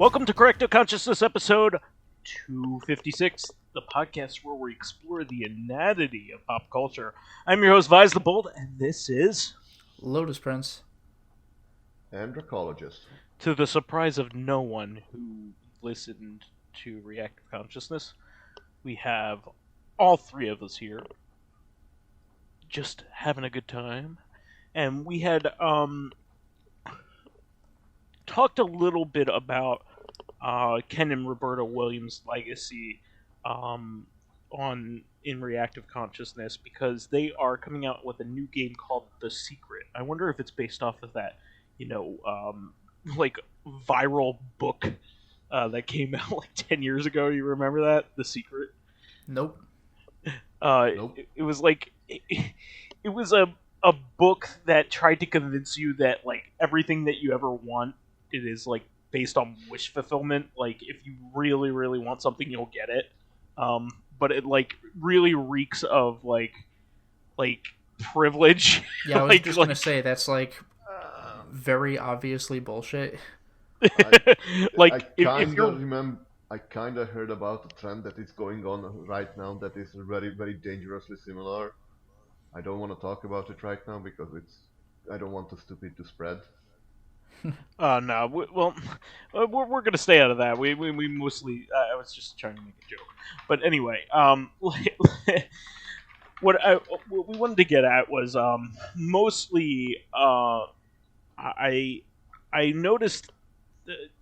Welcome to Corrective Consciousness episode 256, the podcast where we explore the inanity of pop culture. I'm your host, vysethebold, and this is... Lotus Prince. And Dracologist. To the surprise of no one who listened to Reactive Consciousness, we have all three of us here, just having a good time. And we had talked a little bit about Ken and Roberta Williams' legacy in Reactive Consciousness because they are coming out with a new game called The Secret. I wonder if it's based off of that, like viral book that came out like 10 years ago. You remember that? The Secret? Nope. Nope. It was like it was a book that tried to convince you that like everything that you ever want, it is like based on wish fulfillment. Like if you really, really want something, you'll get it. But it like really reeks of like privilege. Yeah, I was like, just gonna say that's like very obviously bullshit. like I if you're remember. I kind of heard about the trend that is going on right now that is very, very dangerously similar. I don't want to talk about it right now because I don't want the stupid to spread. No. We're gonna stay out of that. We mostly. I was just trying to make a joke, but anyway. What we wanted to get at was mostly. I noticed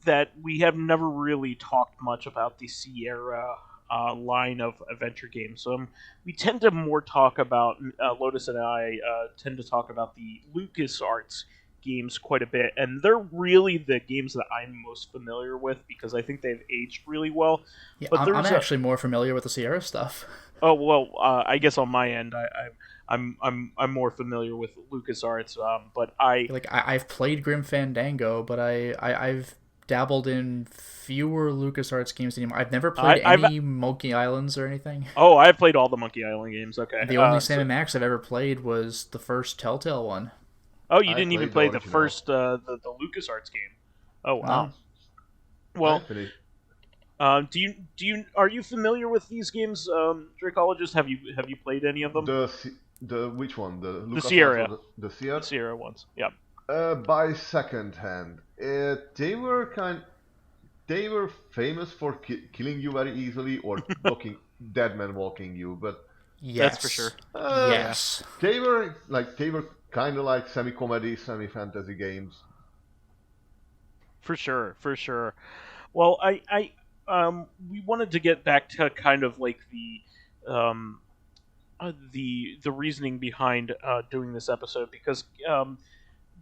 that we have never really talked much about the Sierra line of adventure games. So we tend to more talk about Lotus and I tend to talk about the LucasArts games quite a bit, and they're really the games that I'm most familiar with because I think they've aged really well. Yeah, but I'm actually more familiar with the Sierra stuff. Oh well, I guess on my end, I'm more familiar with LucasArts, but I've played Grim Fandango, but I've dabbled in fewer LucasArts games anymore. I've never played any Monkey Islands or anything. Oh, I've played all the Monkey Island games. Okay, The only Sam and Max I've ever played was the first Telltale one. Oh, you didn't even play the original. first the LucasArts game. Oh wow. No. Well, Actually, are you familiar with these games, Dracologist? Have you played any of them? the which one? The LucasArts Sierra. or the Sierra. The Sierra ones. Yeah. By second hand, they were famous for killing you very easily or dead man walking you, but Yes. That's for sure. Yes. they were kind of like semi-comedy, semi-fantasy games. For sure. Well, we wanted to get back to kind of like the reasoning behind doing this episode because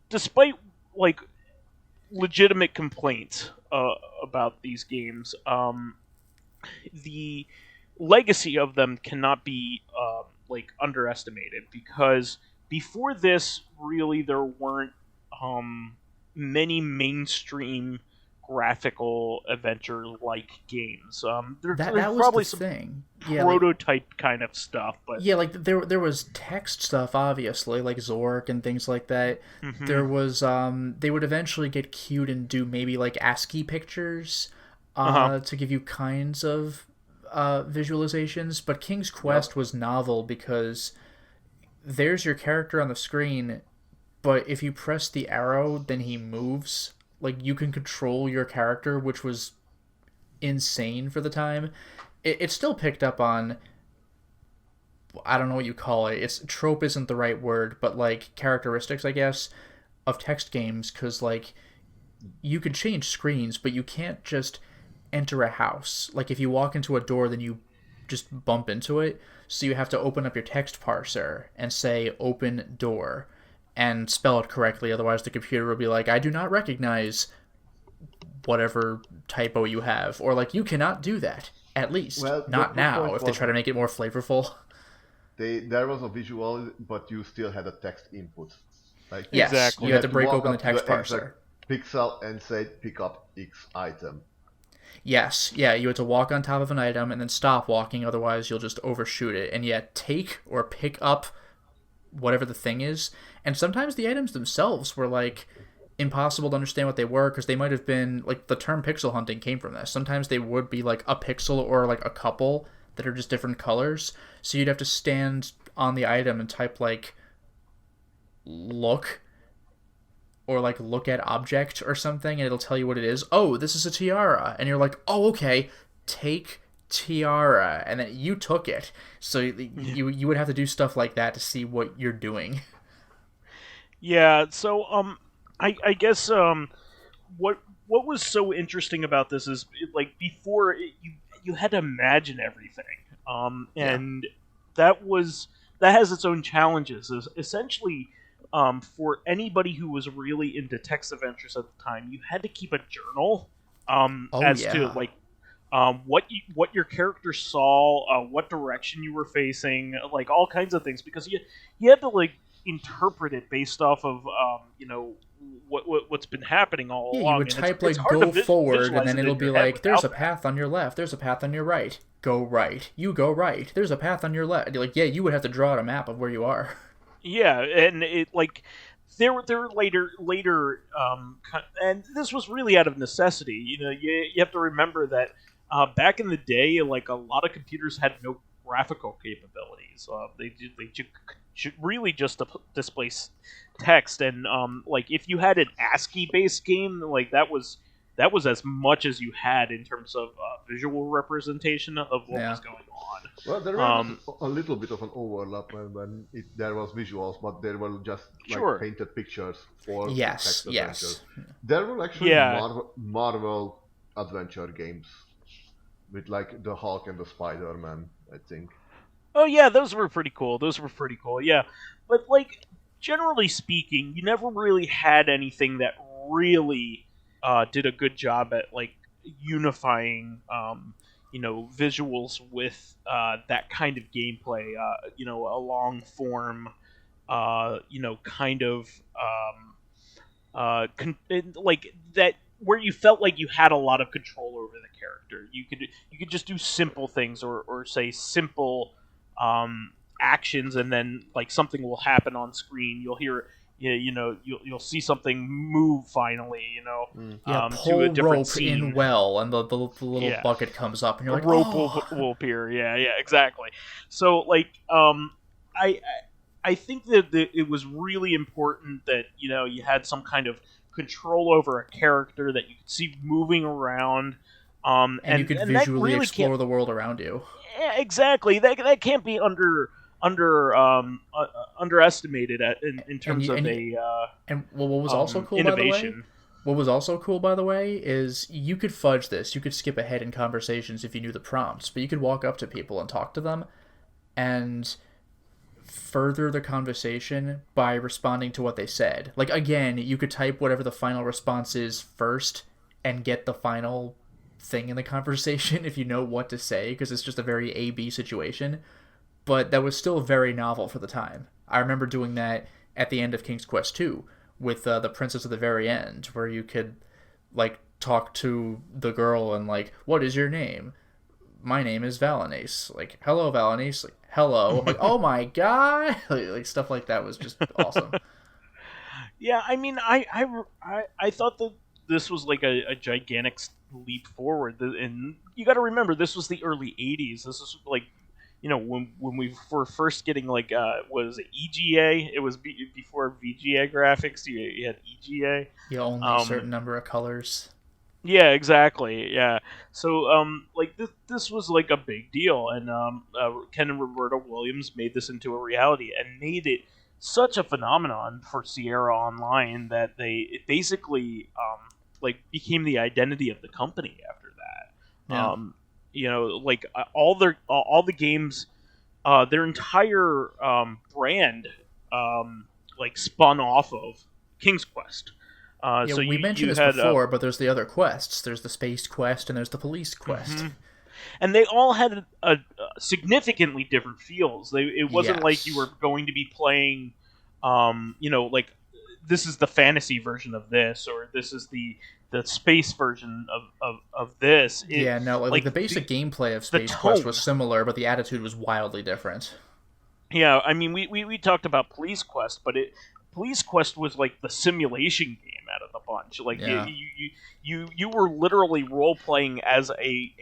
despite like legitimate complaints about these games, the legacy of them cannot be like underestimated because before this, really, there weren't many mainstream graphical adventure-like games. There's That was probably the some thing. prototype kind of stuff, but Yeah, like there was text stuff, obviously, like Zork and things like that. Mhm. There was they would eventually get cute and do maybe like ASCII pictures to give you kinds of visualizations. But King's Quest was novel because there's your character on the screen, but if you press the arrow, then he moves. Like you can control your character, which was insane for the time. It still picked up on, I don't know what you call it. It's trope isn't the right word, but like characteristics, I guess, of text games, because like you can change screens, but you can't just enter a house. Like if you walk into a door, then you just bump into it. So you have to open up your text parser and say open door and spell it correctly. Otherwise the computer will be like, I do not recognize whatever typo you have. Or like, you cannot do that. At least. Well, not the now, point if they was- try to make it more flavorful. There was a visual, but you still had a text input. Like Yes, Exactly. you had to break walk open the up to text exact parser. pixel and say pick up X item. Yes, yeah, you had to walk on top of an item and then stop walking, otherwise you'll just overshoot it. And yet take or pick up whatever the thing is. And sometimes the items themselves were like impossible to understand what they were, because they might have been, like, the term pixel hunting came from this. Sometimes they would be, like, a pixel or, like, a couple that are just different colors. So you'd have to stand on the item and type, like, look, or, like, look at object or something, and it'll tell you what it is. Oh, this is a tiara. And you're like, oh, okay, take tiara. And then you took it. So you would have to do stuff like that to see what you're doing. Yeah, so I guess what was so interesting about this is, like, before you had to imagine everything, and that has its own challenges. Essentially, for anybody who was really into text adventures at the time, you had to keep a journal to, like, what your character saw, what direction you were facing, like, all kinds of things, because you had to, like, interpret it based off of what's been happening all along. You would type, like, go forward, and then it'll be like, there's a path on your left, there's a path on your right, go right, you go right, there's a path on your left. You're like, yeah, you would have to draw out a map of where you are. Yeah, and it, like, there were later and this was really out of necessity. You have to remember that back in the day, like, a lot of computers had no graphical capabilities. They should really just display text, and like, if you had an ASCII based game, like, that was as much as you had in terms of visual representation of what was going on. Well, there was a little bit of an overlap when there was visuals, but there were just, like, painted pictures for text adventures. There were actually Marvel adventure games with, like, the Hulk and the Spider-Man, I think. Oh yeah, those were pretty cool. Yeah, but, like, generally speaking, you never really had anything that really did a good job at, like, unifying visuals with that kind of gameplay. A long form, kind of like that, where you felt like you had a lot of control over the character. You could just do simple things, or say simple actions, and then, like, something will happen on screen. You'll hear, you'll see something move finally, pull to a different rope scene. in well, and the little bucket comes up, and you're like, rope will appear. Yeah, exactly. So, like, I think that it was really important that you had some kind of control over a character that you could see moving around, and you could visually explore the world around you. Yeah, exactly. That can't be underestimated in terms of what was also cool, innovation. What was also cool, by the way, is you could fudge this. You could skip ahead in conversations if you knew the prompts, but you could walk up to people and talk to them and further the conversation by responding to what they said. Like, again, you could type whatever the final response is first and get the final thing in the conversation if you know what to say, because it's just a very A-B situation. But that was still very novel for the time. I remember doing that at the end of King's Quest 2 with the Princess at the very end, where you could, like, talk to the girl and, like, what is your name? My name is Valenice. Like, hello, Valenice. Like, hello. I'm like, oh my god. Like, stuff like that was just awesome. Yeah, I mean, I thought that this was, like, a gigantic leap forward, and you got to remember, this was the early 80s. This is, like, when we were first getting, like, was it EGA? It was before VGA graphics. You had EGA. Yeah, only a certain number of colors. Yeah, exactly. Yeah. So, like, this was, like, a big deal, and Ken and Roberta Williams made this into a reality and made it such a phenomenon for Sierra Online that it basically like, became the identity of the company after that. Yeah. Like, all the games, their entire brand, like, spun off of King's Quest. So we mentioned this before, but there's the other quests. There's the space quest and there's the police quest. Mm-hmm. And they all had a significantly different feels. It wasn't like you were going to be playing, like, this is the fantasy version of this, or this is the space version of this. Like, the basic gameplay of Space Quest was similar, but the attitude was wildly different. Yeah, I mean, we talked about Police Quest, but Police Quest was, like, the simulation game out of bunch. Like you were literally role playing as a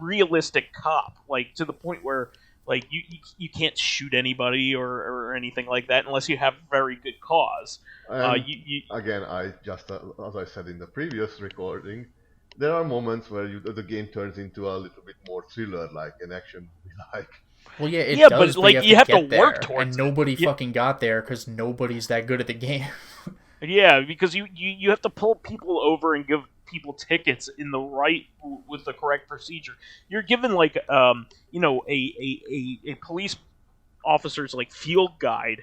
realistic cop, like to the point where like you can't shoot anybody or anything like that unless you have very good cause. Again, I just as I said in the previous recording, there are moments where the game turns into a little bit more thriller-like, an action like. Well, yeah, it does, but like you have to work there, towards and nobody it. fucking got there because nobody's that good at the game. Yeah, because you have to pull people over and give people tickets in the with the correct procedure. You're given like a police officer's like field guide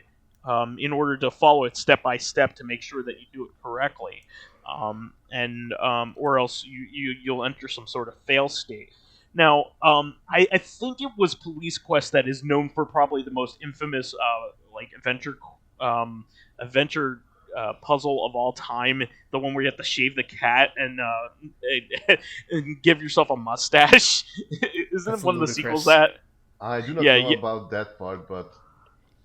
in order to follow it step by step to make sure that you do it correctly, or else you'll enter some sort of fail state. Now, I think it was Police Quest that is known for probably the most infamous like adventure puzzle of all time, the one where you have to shave the cat and give yourself a mustache. Isn't it one of the sequels that? I do not know about that part, but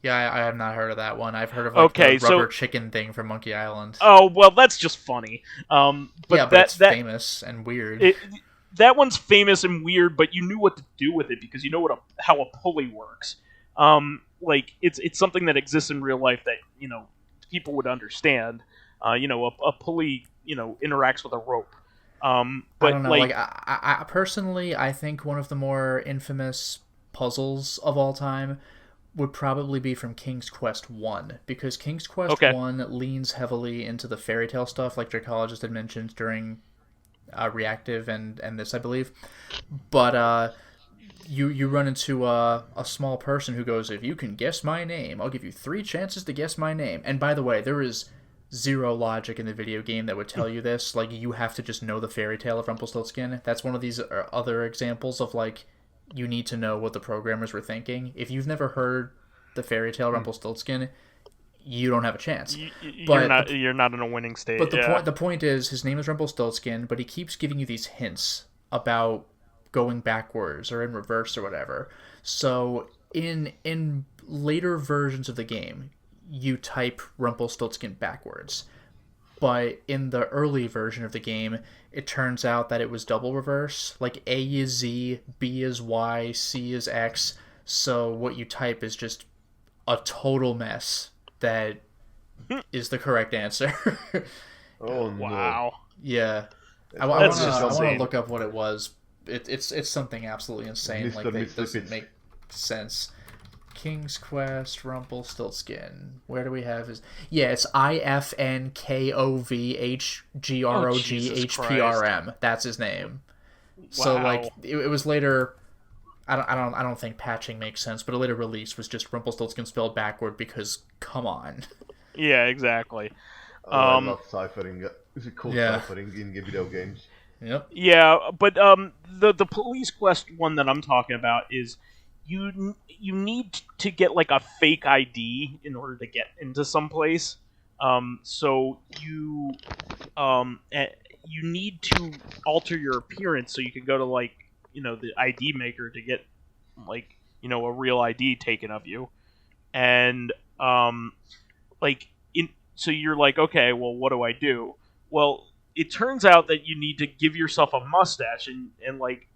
yeah, I have not heard of that one. I've heard of like the rubber chicken thing from Monkey Island. Oh well, that's just funny. But it's famous and weird. That one's famous and weird, but you knew what to do with it because you know how a pulley works. Like it's something that exists in real life that people would understand. A pulley interacts with a rope. But I don't know. Like I personally, I think one of the more infamous puzzles of all time would probably be from King's Quest 1, because King's Quest 1 leans heavily into the fairy tale stuff, like Dracologist had mentioned during Reactive and this, I believe. But you run into a small person who goes, if you can guess my name, I'll give you 3 chances to guess my name. And by the way, there is zero logic in the video game that would tell you this. Like, you have to just know the fairy tale of Rumpelstiltskin. That's one of these other examples of, like, you need to know what the programmers were thinking. If you've never heard the fairy tale Rumpelstiltskin, you don't have a chance. You're not in a winning state. But the point is, his name is Rumpelstiltskin, but he keeps giving you these hints about going backwards or in reverse or whatever. So in later versions of the game, you type Rumpelstiltskin backwards. But in the early version of the game, it turns out that it was double reverse. Like A is Z, B is Y, C is X. So what you type is just a total mess that is the correct answer. Oh, wow. Yeah. I want to look up what it was. It's something absolutely insane. Like, it doesn't make sense. King's Quest, Rumpelstiltskin. Where do we have his... Yeah, it's IFNKOVHGROGHPRM. That's his name. Wow. So, like, it was later... I don't think patching makes sense, but a later release was just Rumpelstiltskin spelled backward because, come on. Yeah, exactly. I love ciphering. Is it called ciphering in video games? Yep. Yeah, but the Police Quest one that I'm talking about is you need to get like a fake ID in order to get into some place. So you need to alter your appearance so you can go to like the ID maker to get like a real ID taken of you, and so you're like, okay, well, what do I do? Well, it turns out that you need to give yourself a mustache, and like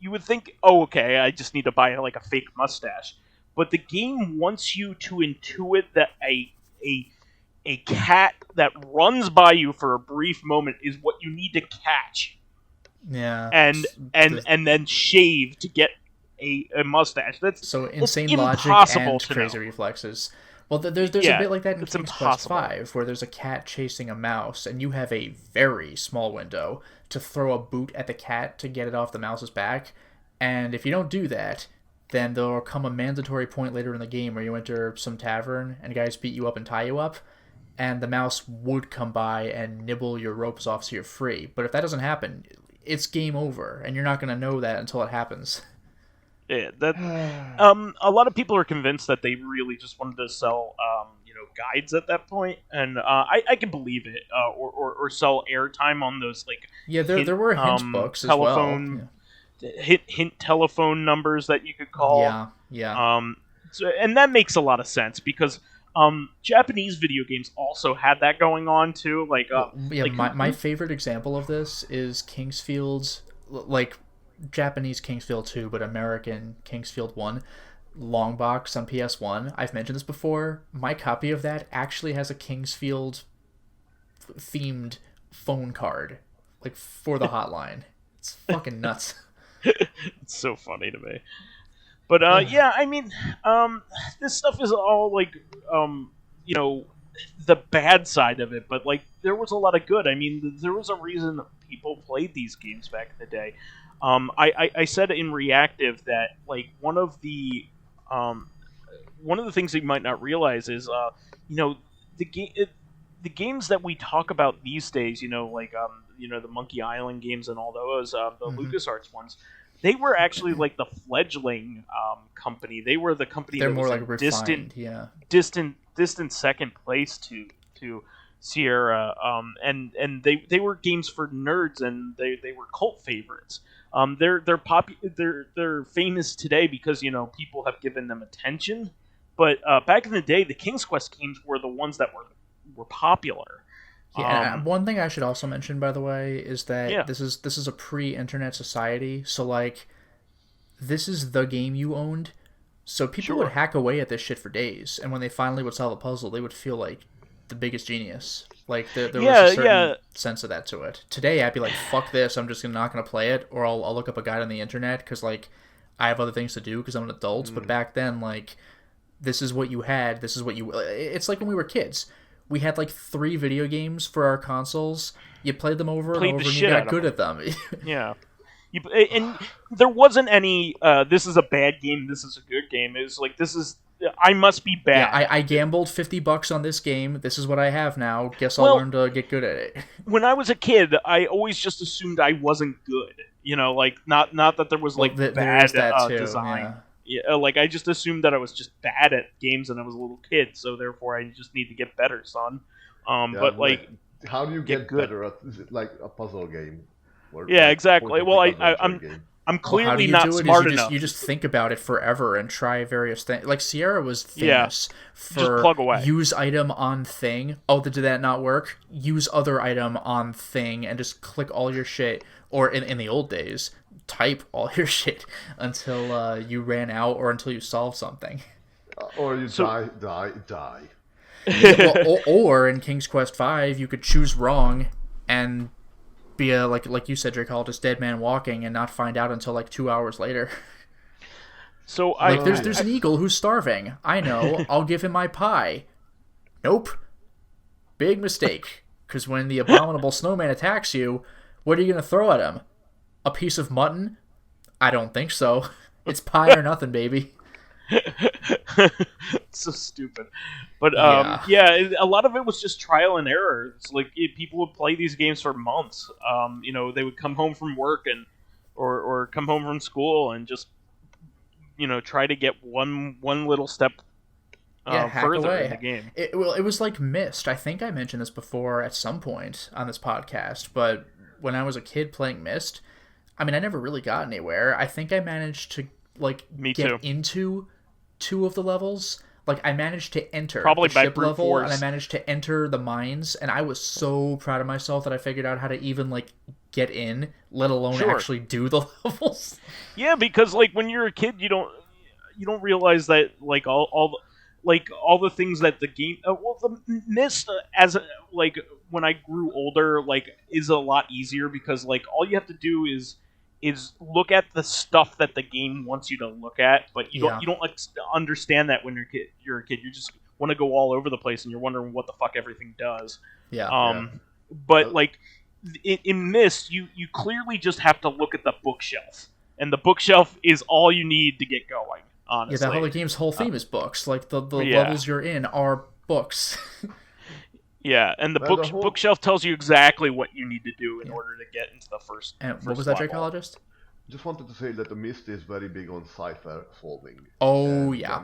you would think, oh, okay, I just need to buy like a fake mustache, but the game wants you to intuit that a cat that runs by you for a brief moment is what you need to catch. Yeah, and then shave to get a mustache. That's so insane logic and crazy reflexes. Well, there's a bit like that in King's Quest 5, where there's a cat chasing a mouse, and you have a very small window to throw a boot at the cat to get it off the mouse's back. And if you don't do that, then there'll come a mandatory point later in the game where you enter some tavern, and guys beat you up and tie you up, and the mouse would come by and nibble your ropes off so you're free. But if that doesn't happen, it's game over, and you're not going to know that until it happens. Yeah, that a lot of people are convinced that they really just wanted to sell, guides at that point, and I can believe it, or sell airtime on those like there were hint books telephone, as well. Hint telephone numbers that you could call. Yeah. So, and that makes a lot of sense because Japanese video games also had that going on too. My favorite example of this is Kingsfield's, like Japanese Kingsfield 2, but American Kingsfield 1. Long box on PS1. I've mentioned this before. My copy of that actually has a Kingsfield themed phone card, like for the hotline. It's fucking nuts. It's so funny to me. But yeah, I mean, this stuff is all like, the bad side of it. But like, there was a lot of good. I mean, there was a reason people played these games back in the day. I said in Reactive that like one of the things that you might not realize is the games that we talk about these days, the Monkey Island games and all those, the LucasArts ones, they were actually like the fledgling company. They were the company that was more like refined, distant second place to Sierra, and they were games for nerds, and they were cult favorites. They're famous today because people have given them attention, but back in the day, the King's Quest games were the ones that were popular. Yeah, and one thing I should also mention, by the way, is that this is a pre-internet society, so like this is the game you owned, so people would hack away at this shit for days, and when they finally would solve a puzzle, they would feel like the biggest genius. Like there was a certain sense of that to it. Today I'd be like, fuck this, I'm just not gonna play it, or I'll look up a guide on the internet because like I have other things to do because I'm an adult. But back then, like, this is what you had. This is what you. It's like when we were kids. We had like 3 video games for our consoles. You played them over and over, and you got good at them. Yeah. And there wasn't any, this is a bad game, this is a good game. It was like, I must be bad. Yeah, I gambled $50 on this game. This is what I have now. Guess I'll learn to get good at it. When I was a kid, I always just assumed I wasn't good. Like, not that there was, like, bad design. Yeah, like, I just assumed that I was just bad at games and I was a little kid, so therefore I just need to get better, son. But, like... How do you get better at, like, a puzzle game? Yeah, exactly. Well, I'm clearly not smart enough. You just think about it forever and try various things. Like, Sierra was famous for just plug away. Use item on thing. Oh, did that not work? Use other item on thing and just click all your shit. Or in the old days, type all your shit until you ran out or until you solved something. Or you die. Or in King's Quest V, you could choose wrong and be a, like you said, Dracologist, dead man walking and not find out until like 2 hours later. So there's an eagle who's starving. I know. I'll give him my pie. Nope. Big mistake. Because when the abominable snowman attacks you, what are you going to throw at him? A piece of mutton? I don't think so. It's pie or nothing, baby. It's so stupid. But a lot of it was just trial and error. It's like people would play these games for months. They would come home from work or come home from school and just try to get one little step further in the game. It was like Myst. I think I mentioned this before at some point on this podcast, but when I was a kid playing Myst, I mean, I never really got anywhere. I think I managed to get into 2 of the levels. Like, I managed to enter probably the by ship level, force. and I managed to enter the mines, and I was so proud of myself that I figured out how to even, like, get in, let alone actually do the levels. Yeah, because, like, when you're a kid, you don't realize that, like, all the things that the game... the Myst, when I grew older, like, is a lot easier because, like, all you have to do is look at the stuff that the game wants you to look at, but you don't like understand that when you're a kid. You just want to go all over the place, and you're wondering what the fuck everything does. But like in Myst, you clearly just have to look at the bookshelf, and the bookshelf is all you need to get going. Honestly, the game's whole theme is books. Like the levels you're in are books. Yeah, and the bookshelf tells you exactly what you need to do in order to get into the first. And what was that, Dracologist? Just wanted to say that the Myst is very big on cipher solving. Oh, yeah.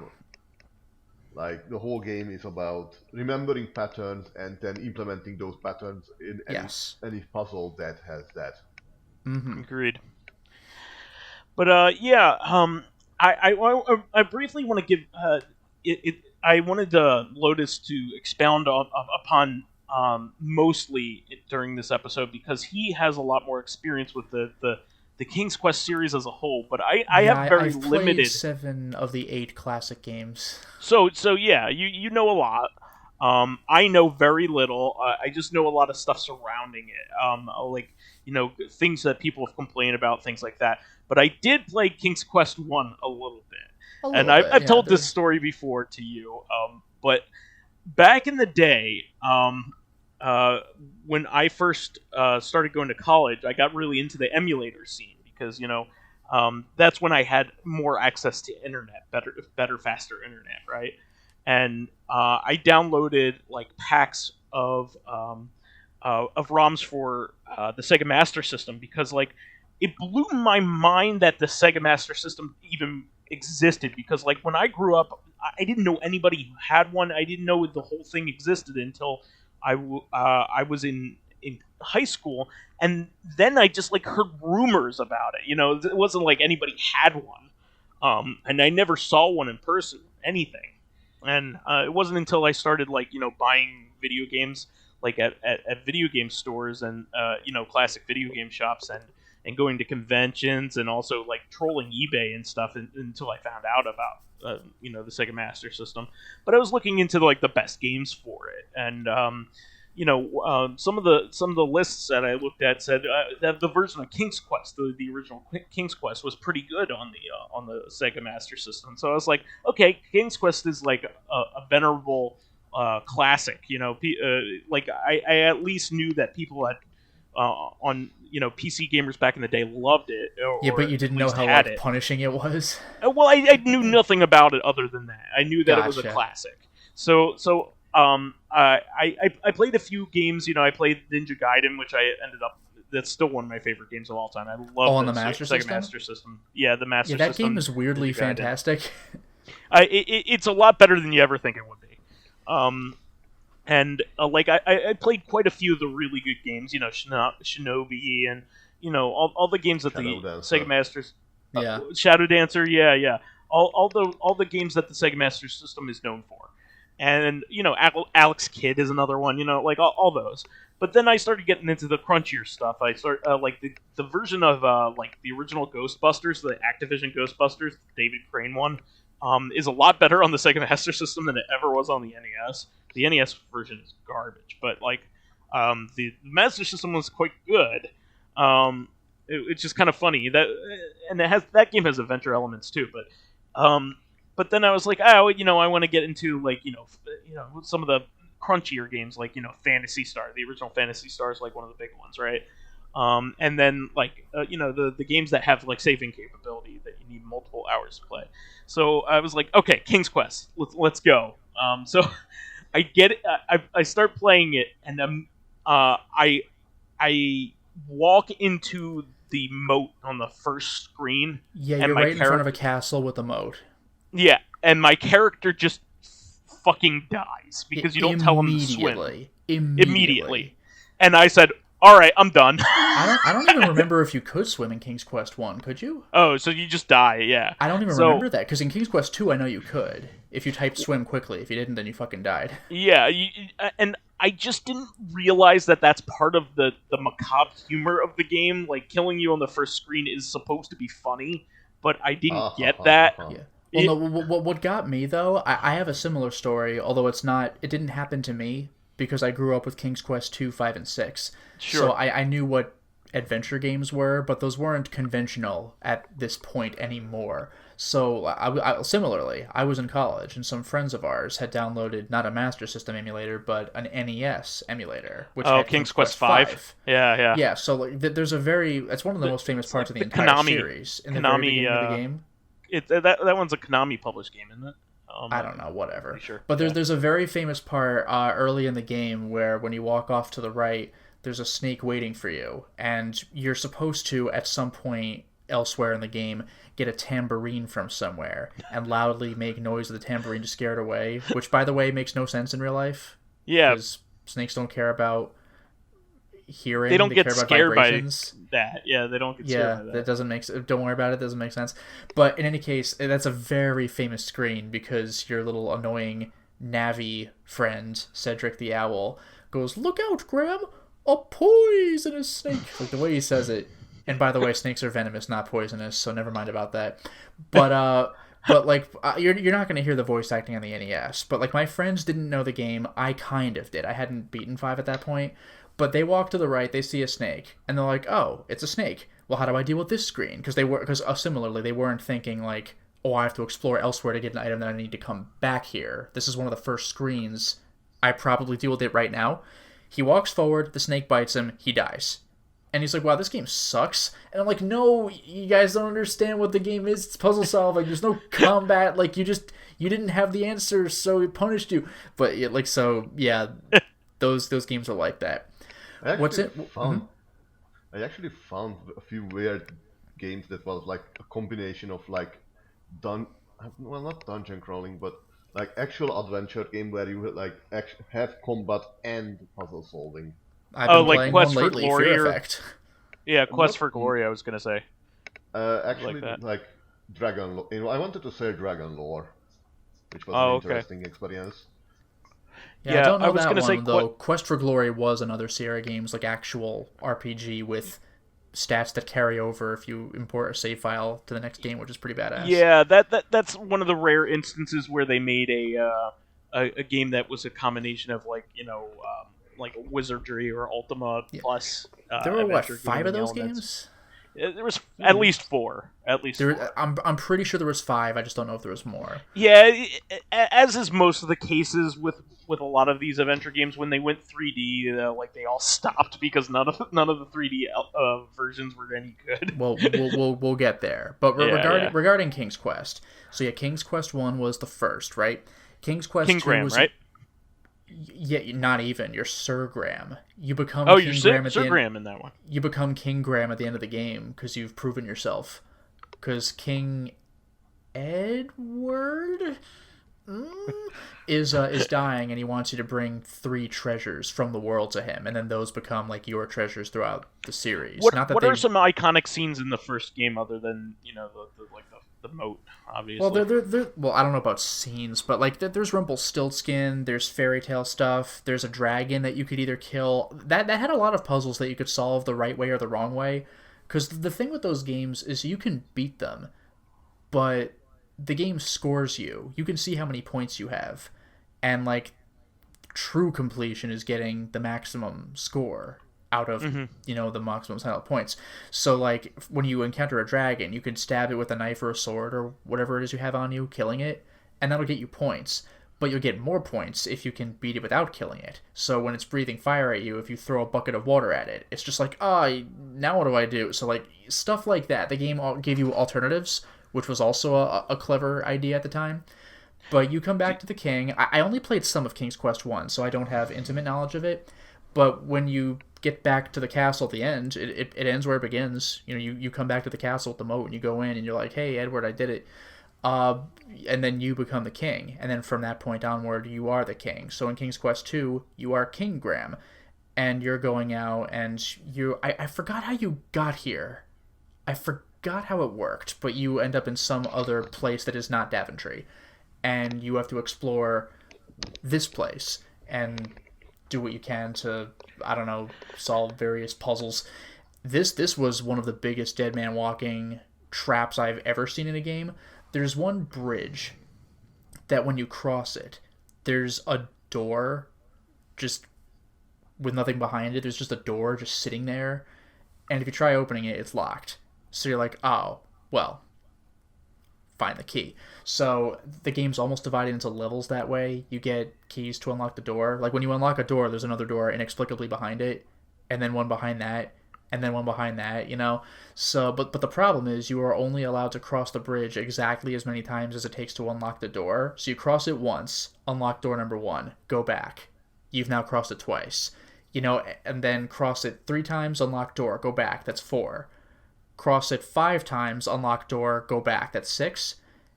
Like, the whole game is about remembering patterns and then implementing those patterns in any puzzle that has that. Mm-hmm. Agreed. But, I briefly want to give... I wanted Lotus to expound upon mostly during this episode because he has a lot more experience with the King's Quest series as a whole. But I have very I've limited. Played 7 of the 8 classic games. So yeah, you know a lot. I know very little. I just know a lot of stuff surrounding it. Like, things that people have complained about, things like that. But I did play King's Quest 1 a little bit. I've told this story before to you. But back in the day, when I first started going to college, I got really into the emulator scene because, that's when I had more access to internet, better, faster internet, right? And I downloaded like packs of ROMs for the Sega Master System because like it blew my mind that the Sega Master System even existed because like when I grew up, I didn't know anybody who had one. I didn't know the whole thing existed until I was in high school, and then I just like heard rumors about it. It wasn't like anybody had one, and I never saw one in person, anything. And it wasn't until I started buying video games like at video game stores and classic video game shops and going to conventions and also like trolling eBay and stuff until I found out about the Sega Master System. But I was looking into like the best games for it, and some of the lists that I looked at said that the version of King's Quest, the original King's Quest, was pretty good on the Sega Master System. So I was like, okay, King's Quest is like a venerable classic. I at least knew that people had on PC gamers back in the day loved it. But you didn't know how punishing it was. Well, I knew nothing about it other than that. I knew that it was a classic. So. I played a few games. I played Ninja Gaiden, which I ended up. That's still one of my favorite games of all time. I love on the Master System. Master System. Yeah, the Master System. That game is weirdly fantastic. It's a lot better than you ever think it would be. I played quite a few of the really good games. Shinobi and all the games that Sega Masters. Yeah. Shadow Dancer. Yeah. All the games that the Sega Master System is known for. And, Alex Kidd is another one, all those. But then I started getting into the crunchier stuff. I started, the version of, the original Ghostbusters, the Activision Ghostbusters, the David Crane one, is a lot better on the Sega Master System than it ever was on the NES. The NES version is garbage, but, the Master System was quite good. It's just kind of funny. That game has adventure elements, too, but then I was like, I want to get into some of the crunchier games, like Phantasy Star. The original Phantasy Star is like one of the big ones, right? And then the games that have like saving capability that you need multiple hours to play. So I was like, okay, King's Quest, let's go. So I get it. I start playing it, and I walk into the moat on the first screen. Yeah, you're right in front of a castle with a moat. Yeah, and my character just fucking dies because you don't tell him to swim. Immediately. And I said, all right, I'm done. I don't even remember if you could swim in King's Quest 1, could you? Oh, so you just die, yeah. I don't even remember that, because in King's Quest 2, I know you could. If you typed swim quickly. If you didn't, then you fucking died. Yeah, and I just didn't realize that that's part of the macabre humor of the game. Like, killing you on the first screen is supposed to be funny, but I didn't get that. Yeah. Well, no, what got me, though, I have a similar story, although it didn't happen to me, because I grew up with King's Quest 2, 5, and 6. Sure. So I knew what adventure games were, but those weren't conventional at this point anymore. So similarly, I was in college, and some friends of ours had downloaded not a Master System emulator, but an NES emulator. Which had King's Quest 5? Yeah. Yeah, so there's it's one of the most famous parts of the entire Konami, series. In the very beginning of the game. That one's a Konami published game, isn't it? I don't know, whatever. Sure. But there's a very famous part early in the game where when you walk off to the right, there's a snake waiting for you, and you're supposed to, at some point elsewhere in the game, get a tambourine from somewhere and loudly make noise with the tambourine to scare it away, which, by the way, makes no sense in real life. Yeah. Because snakes don't care about hearing. They don't get care about scared vibrations. by that. Yeah, they don't get scared by that. That doesn't make sense. Don't worry about it. Doesn't make sense. But in any case, that's a very famous screen because your little annoying Navi friend, Cedric the Owl, goes, "Look out, Graham! A poisonous snake!" Like the way he says it. And by the way, snakes are venomous, not poisonous, so never mind about that. But like you're not gonna hear the voice acting on the NES. But like my friends didn't know the game. I kind of did. I hadn't beaten 5 at that point. But they walk to the right, they see a snake, and they're like, "Oh, it's a snake. Well, how do I deal with this screen?" Because similarly, they weren't thinking like, "Oh, I have to explore elsewhere to get an item that I need to come back here." This is one of the first screens. I probably deal with it right now. He walks forward, the snake bites him, he dies. And he's like, "Wow, this game sucks." And I'm like, "No, you guys don't understand what the game is. It's puzzle solving. There's no combat. Like, you didn't have the answers, so it punished you." But those games are like that. I actually found a few weird games that was like a combination of like not dungeon crawling, but like actual adventure game where you like have combat and puzzle solving. I've been playing Quest one for lately, Glory. Fear Effect. Yeah, Quest for Glory. I was gonna say. Actually, like Dragon. I wanted to say Dragon Lore, which was an interesting experience. Yeah, I don't know I was that one, though. Quest for Glory was another Sierra Games, like actual RPG with stats that carry over if you import a save file to the next game, which is pretty badass. Yeah, that's one of the rare instances where they made a game that was a combination of like Wizardry or Ultima plus. There were what, 5 of those games? There was at least 4. At least 4. I'm pretty sure there was 5. I just don't know if there was more. Yeah, as is most of the cases with a lot of these adventure games, when they went 3D, they all stopped because none of the 3D versions were any good. Well, we'll get there. But regarding King's Quest, so yeah, King's Quest 1 was the first, right? King's Quest 2 Graham, was right? Yeah, not even. You're Sir Graham. You become King Graham at the end. Graham in that one. You become King Graham at the end of the game because you've proven yourself. Because King Edward is dying, and he wants you to bring 3 treasures from the world to him, and then those become like your treasures throughout the series. What are some iconic scenes in the first game other than the moat, obviously? Well, I don't know about scenes, but like there's Rumpelstiltskin, there's fairy tale stuff, there's a dragon that you could either kill. That had a lot of puzzles that you could solve the right way or the wrong way. Because the thing with those games is you can beat them, but the game scores you. You can see how many points you have, and like true completion is getting the maximum score out of the maximum amount of points. So like when you encounter a dragon, you can stab it with a knife or a sword or whatever it is you have on you, killing it, and that'll get you points. But you'll get more points if you can beat it without killing it. So when it's breathing fire at you, if you throw a bucket of water at it, it's just like, now what do I do? So like stuff like that. The game gave you alternatives, which was also a clever idea at the time. But you come back to the king. I only played some of King's Quest 1, so I don't have intimate knowledge of it. But when you get back to the castle at the end, it ends where it begins. You come back to the castle with the moat, and you go in, and you're like, "Hey, Edward, I did it." And then you become the king. And then from that point onward, you are the king. So in King's Quest 2, you are King Graham. And you're going out, and I forgot how you got here. I forgot how it worked, but you end up in some other place that is not Daventry. And you have to explore this place and do what you can to, I don't know, solve various puzzles. This was one of the biggest dead man walking traps I've ever seen in a game. There's one bridge that when you cross it, there's a door just with nothing behind it. There's just a door just sitting there. And if you try opening it, it's locked. So you're like, oh, well, find the key. So the game's almost divided into levels that way. You get keys to unlock the door. Like when you unlock a door, there's another door inexplicably behind it, and then one behind that, and then one behind that, So, but the problem is you are only allowed to cross the bridge exactly as many times as it takes to unlock the door. So you cross it once, unlock door number 1, go back. You've now crossed it twice. And then cross it 3 times, unlock door, go back. That's 4. Cross it 5 times, unlock door, go back. That's 6.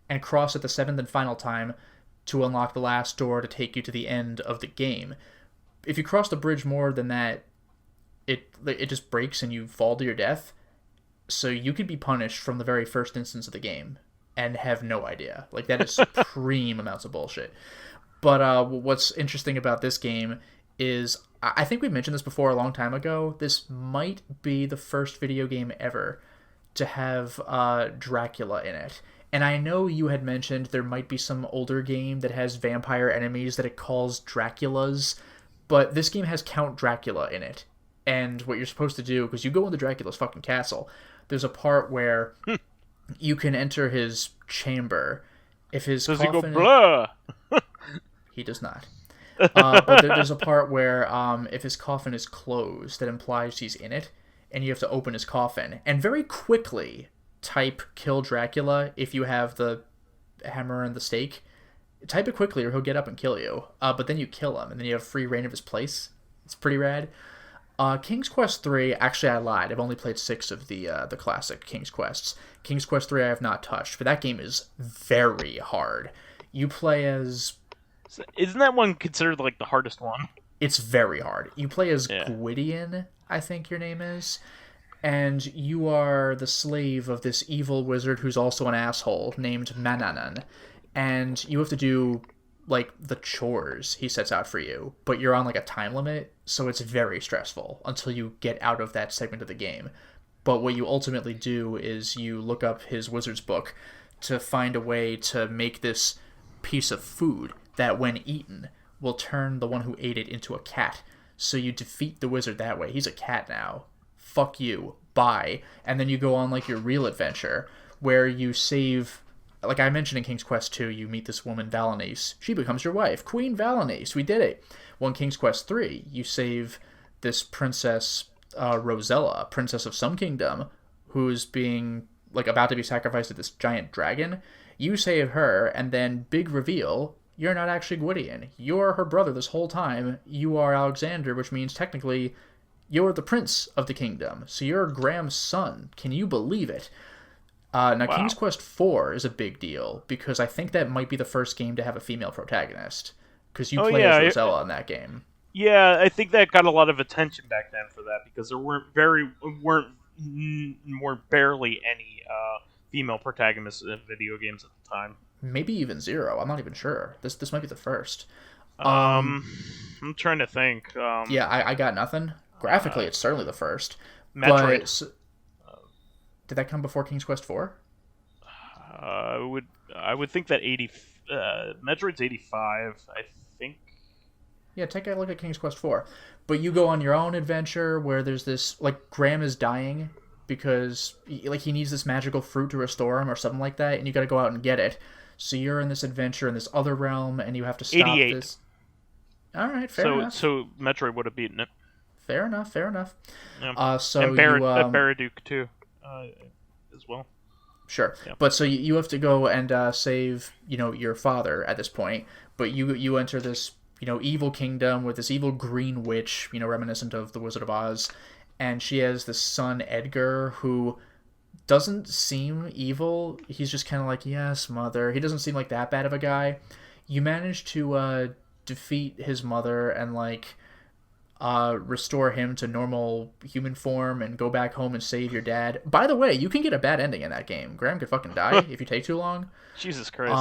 And cross it the 7th and final time to unlock the last door to take you to the end of the game. If you cross the bridge more than that, it just breaks and you fall to your death. So you could be punished from the very first instance of the game and have no idea. Like, that is supreme amounts of bullshit. But what's interesting about this game is, I think we mentioned this before a long time ago, this might be the first video game ever to have Dracula in it. And I know you had mentioned there might be some older game that has vampire enemies that it calls Draculas, but this game has Count Dracula in it. And what you're supposed to do, because you go into Dracula's fucking castle, there's a part where you can enter his chamber. If his does coffin... he go blah? He does not. But there's a part where if his coffin is closed, that implies he's in it, and you have to open his coffin. And very quickly type kill Dracula if you have the hammer and the stake. Type it quickly or he'll get up and kill you. But then you kill him, and then you have free reign of his place. It's pretty rad. King's Quest 3, actually I lied. I've only played 6 of the classic King's Quests. King's Quest 3 I have not touched, but that game is very hard. You play as... Isn't that one considered like the hardest one? It's very hard. You play as Gwydion, I think your name is, and you are the slave of this evil wizard who's also an asshole named Mannanan, and you have to do like the chores he sets out for you, but you're on like a time limit, so it's very stressful until you get out of that segment of the game. But what you ultimately do is you look up his wizard's book to find a way to make this piece of food that when eaten will turn the one who ate it into a cat. So you defeat the wizard that way. He's a cat now. Fuck you. Bye. And then you go on like your real adventure where you save... Like I mentioned in King's Quest 2, you meet this woman, Valenice. She becomes your wife. Queen Valenice. We did it. Well, in King's Quest 3, you save this princess, Rosella, princess of some kingdom, who's being, like, about to be sacrificed to this giant dragon. You save her, and then, big reveal, you're not actually Gwydion. You're her brother this whole time. You are Alexander, which means technically you're the prince of the kingdom. So you're Graham's son. Can you believe it? Now, wow. King's Quest 4 is a big deal, because I think that might be the first game to have a female protagonist, because you play as Rosella in that game. Yeah, I think that got a lot of attention back then for that, because there weren't barely any female protagonists in video games at the time. Maybe even zero. I'm not even sure. This might be the first. I'm trying to think. Yeah, I got nothing. Graphically, it's certainly the first. Metroid. But, did that come before King's Quest 4? I would think that Metroid's 85, I think. Yeah, take a look at King's Quest 4. But you go on your own adventure where there's this, like, Graham is dying because he needs this magical fruit to restore him or something like that, and you gotta go out and get it. So you're in this adventure in this other realm, and you have to stop 88. this. All right, fair enough. So Metroid would have beaten it. Fair enough. Yeah. And Baraduke too, as well. Sure, yeah. But so you have to go and save your father at this point. But you enter this evil kingdom with this evil green witch, reminiscent of the Wizard of Oz, and she has this son Edgar who doesn't seem evil. He's just kind of like, yes, mother. He doesn't seem like that bad of a guy. You manage to defeat his mother and restore him to normal human form and go back home and save your dad. By the way, you can get a bad ending in that game. Graham could fucking die if you take too long. Jesus Christ.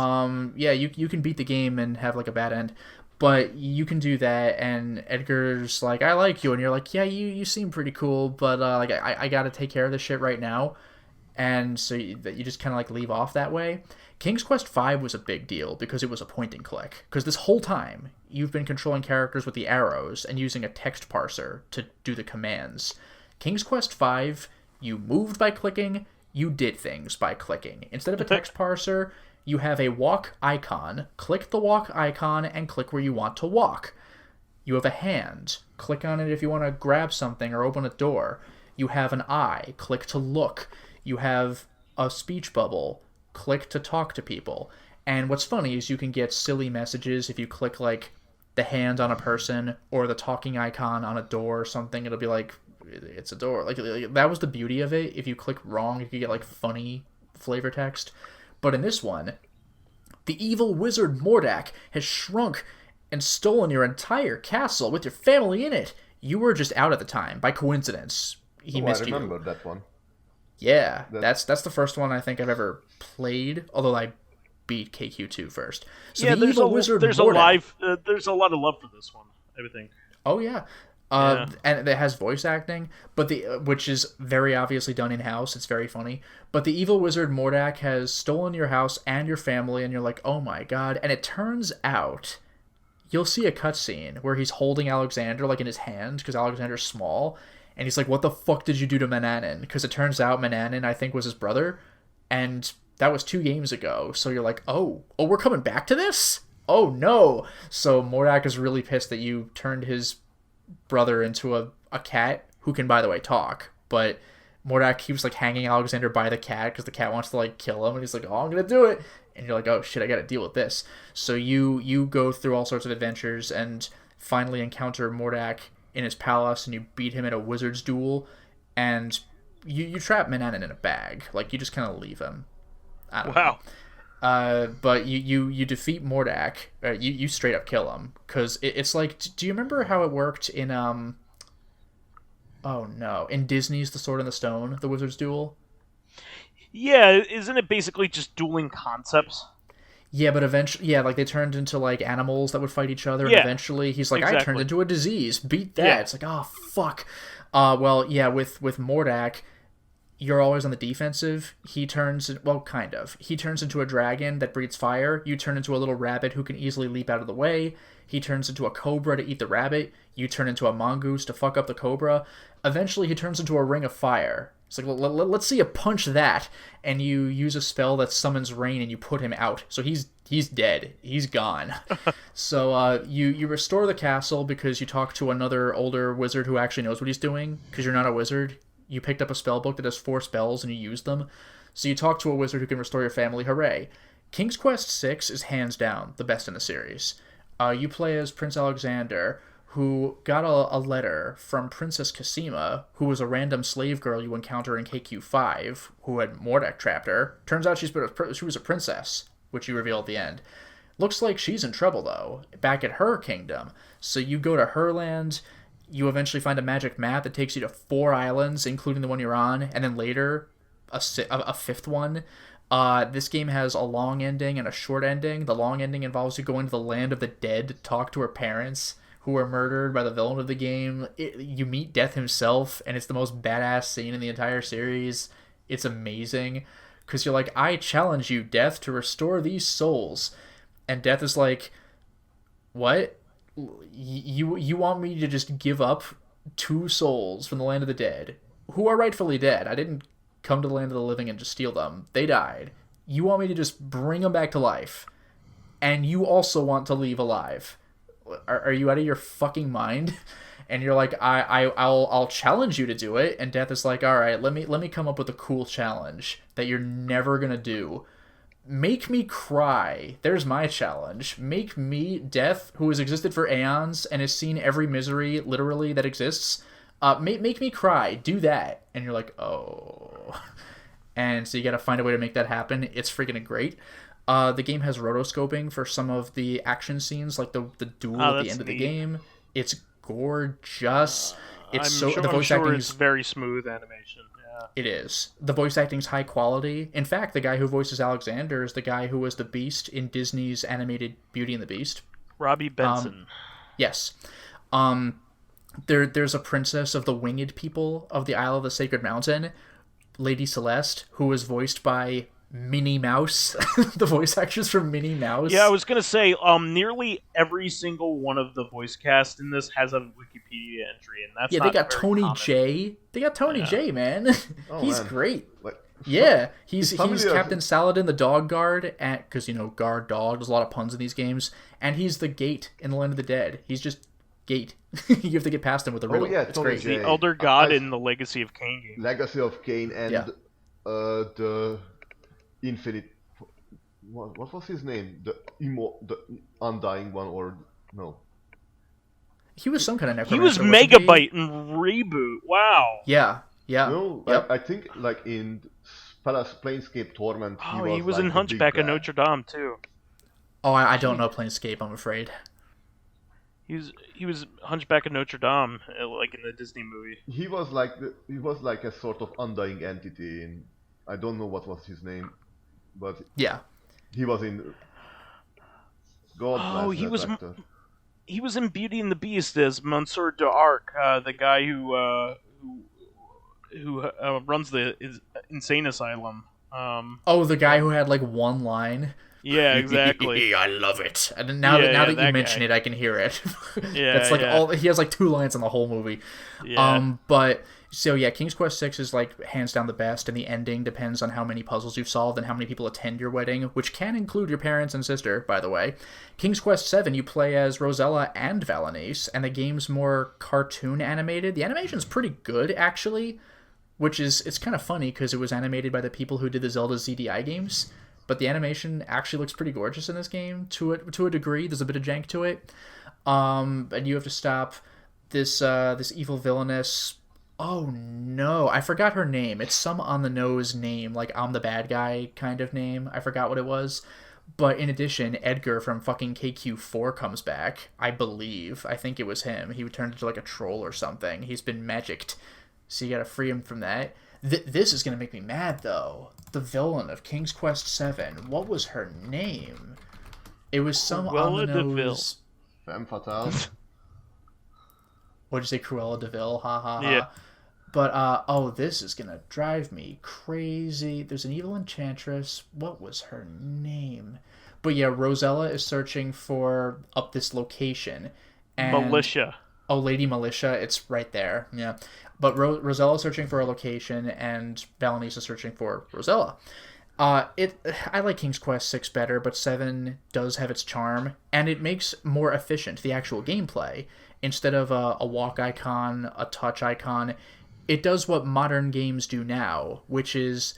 Yeah, you can beat the game and have a bad end. But you can do that, and Edgar's like, I like you, and you're like, yeah, you seem pretty cool, but I gotta take care of this shit right now. And so you just kind of leave off that way. King's Quest V was a big deal because it was a point and click. Because this whole time, you've been controlling characters with the arrows and using a text parser to do the commands. King's Quest V, you moved by clicking, you did things by clicking. Instead of a text parser, you have a walk icon. Click the walk icon and click where you want to walk. You have a hand. Click on it if you want to grab something or open a door. You have an eye. Click to look. You have a speech bubble. Click to talk to people. And what's funny is you can get silly messages if you click the hand on a person or the talking icon on a door or something. It'll be like, it's a door. That was the beauty of it. If you click wrong, you could get funny flavor text. But in this one, the evil wizard Mordak has shrunk and stolen your entire castle with your family in it. You were just out at the time. By coincidence, he missed you. I remember that one. Yeah, that's the first one I think I've ever played, although I beat KQ2 first. So yeah, the Evil Wizard there's Mordak, there's a lot of love for this one, I would think. Oh yeah. And it has voice acting, which is very obviously done in-house. It's very funny. But the Evil Wizard Mordak has stolen your house and your family, and you're like, oh my god. And it turns out, you'll see a cutscene where he's holding Alexander like in his hand, because Alexander's small, and he's like, what the fuck did you do to Mananan? Because it turns out Mananan, I think, was his brother, and that was 2 games ago. So you're like, oh, we're coming back to this? Oh no. So Mordak is really pissed that you turned his brother into a cat, who can, by the way, talk, but Mordak keeps like hanging Alexander by the cat because the cat wants to like kill him, and he's like, oh, I'm gonna do it, and you're like, oh shit, I gotta deal with this. So you go through all sorts of adventures and finally encounter Mordak in his palace, and you beat him in a wizard's duel, and you trap Mananan in a bag. Like, you just kind of leave him. I don't know. But you defeat Mordak. You straight up kill him, because it's like, do you remember how it worked in in Disney's The Sword and the Stone, the Wizard's Duel? Yeah, isn't it basically just dueling concepts? Yeah, but eventually, like they turned into like animals that would fight each other, and eventually he's like, exactly. I turned into a disease. Beat that. Yeah. It's like, oh fuck. With Mordak, you're always on the defensive. He turns into a dragon that breathes fire. You turn into a little rabbit who can easily leap out of the way. He turns into a cobra to eat the rabbit. You turn into a mongoose to fuck up the cobra. Eventually, he turns into a ring of fire. It's like, let's see you punch that. And you use a spell that summons rain, and you put him out. So he's dead. He's gone. So you restore the castle because you talk to another older wizard who actually knows what he's doing, because you're not a wizard. You picked up a spell book that has 4 spells, and you used them. So you talk to a wizard who can restore your family. Hooray. King's Quest VI is hands down the best in the series. You play as Prince Alexander, who got a letter from Princess Cassima, who was a random slave girl you encounter in KQ5, who had Mordak trapped her. Turns out she was a princess, which you reveal at the end. Looks like she's in trouble, though, back at her kingdom. So you go to her land. You eventually find a magic map that takes you to 4 islands, including the one you're on, and then later a 5th one. This game has a long ending and a short ending. The long ending involves you going to the land of the dead to talk to her parents, who were murdered by the villain of the game. You meet Death himself, and it's the most badass scene in the entire series. It's amazing, because you're like, I challenge you, Death, to restore these souls. And Death is like, what? You want me to just give up 2 souls from the land of the dead, who are rightfully dead? I didn't come to the land of the living and just steal them. They died. You want me to just bring them back to life, and you also want to leave alive? Are you out of your fucking mind? And you're like, I'll challenge you to do it. And Death is like, all right, let me come up with a cool challenge that you're never gonna do. Make me cry. There's my challenge. Make me, Death, who has existed for aeons and has seen every misery, literally, that exists, make me cry. Do that. And you're like, oh. And so you gotta find a way to make that happen. It's freaking great. The game has rotoscoping for some of the action scenes, like the duel at the end of the game. It's gorgeous. The voice acting is very smooth animation. Yeah. It is. The voice acting's high quality. In fact, the guy who voices Alexander is the guy who was the Beast in Disney's animated Beauty and the Beast. Robbie Benson. Yes. There's a princess of the winged people of the Isle of the Sacred Mountain, Lady Celeste, who was voiced by Minnie Mouse, the voice actress from Minnie Mouse. Yeah, I was gonna say, nearly every single one of the voice cast in this has a Wikipedia entry, and that's they got Tony common. J. They got Tony J, man. He's great. He's Captain Saladin, the dog guard, because guard dog. There's a lot of puns in these games, and he's the gate in the Land of the Dead. He's just gate. You have to get past him with a riddle. Yeah, it's Tony great. J. The Elder God in the Legacy of Kain game. Legacy of Kain and the Infinite. What was his name? The Undying one, or no? He was some kind of necromancer. He was Megabyte in Reboot. Wow. Yeah. No, I think like in Planescape Torment. He was in Hunchback of Notre Dame too. Oh, I don't know Planescape, I'm afraid. He was Hunchback of Notre Dame, like in the Disney movie. He was like a sort of undying entity in, I don't know what was his name, but yeah, he was in. God bless that actor. He was in Beauty and the Beast as Monsieur d'Arc, the guy who runs the insane asylum. The guy who had like one line. Yeah, exactly. I love it. And now that you mention it, I can hear it. Yeah, it's like he has like 2 lines in the whole movie. Yeah. But so yeah, King's Quest 6 is like hands down the best, and the ending depends on how many puzzles you've solved and how many people attend your wedding, which can include your parents and sister, by the way. King's Quest 7, you play as Rosella and Valenice, and the game's more cartoon animated. The animation's pretty good, actually, it's kind of funny because it was animated by the people who did the Zelda ZDI games. But the animation actually looks pretty gorgeous in this game to a degree. There's a bit of jank to it, and you have to stop this evil villainess. Oh no, I forgot her name. It's some on the nose name, like I'm the bad guy kind of name. I forgot what it was. But in addition, Edgar from fucking KQ4 comes back. I believe. I think it was him. He turned into like a troll or something. He's been magicked, so you gotta free him from that. This is gonna make me mad though. The villain of King's Quest 7. What was her name? It was some on the nose. Femme fatale. What'd you say, Cruella de Vil? Ha ha ha. Yeah. But this is gonna drive me crazy. There's an evil enchantress. What was her name? But yeah, Rosella is searching for up this location. And Militia. Oh, Lady Militia. It's right there. Yeah. But Rosella is searching for a location, and Valenice is searching for Rosella. I like King's Quest 6 better, but 7 does have its charm, and it makes more efficient the actual gameplay. Instead of a walk icon, a touch icon, it does what modern games do now, which is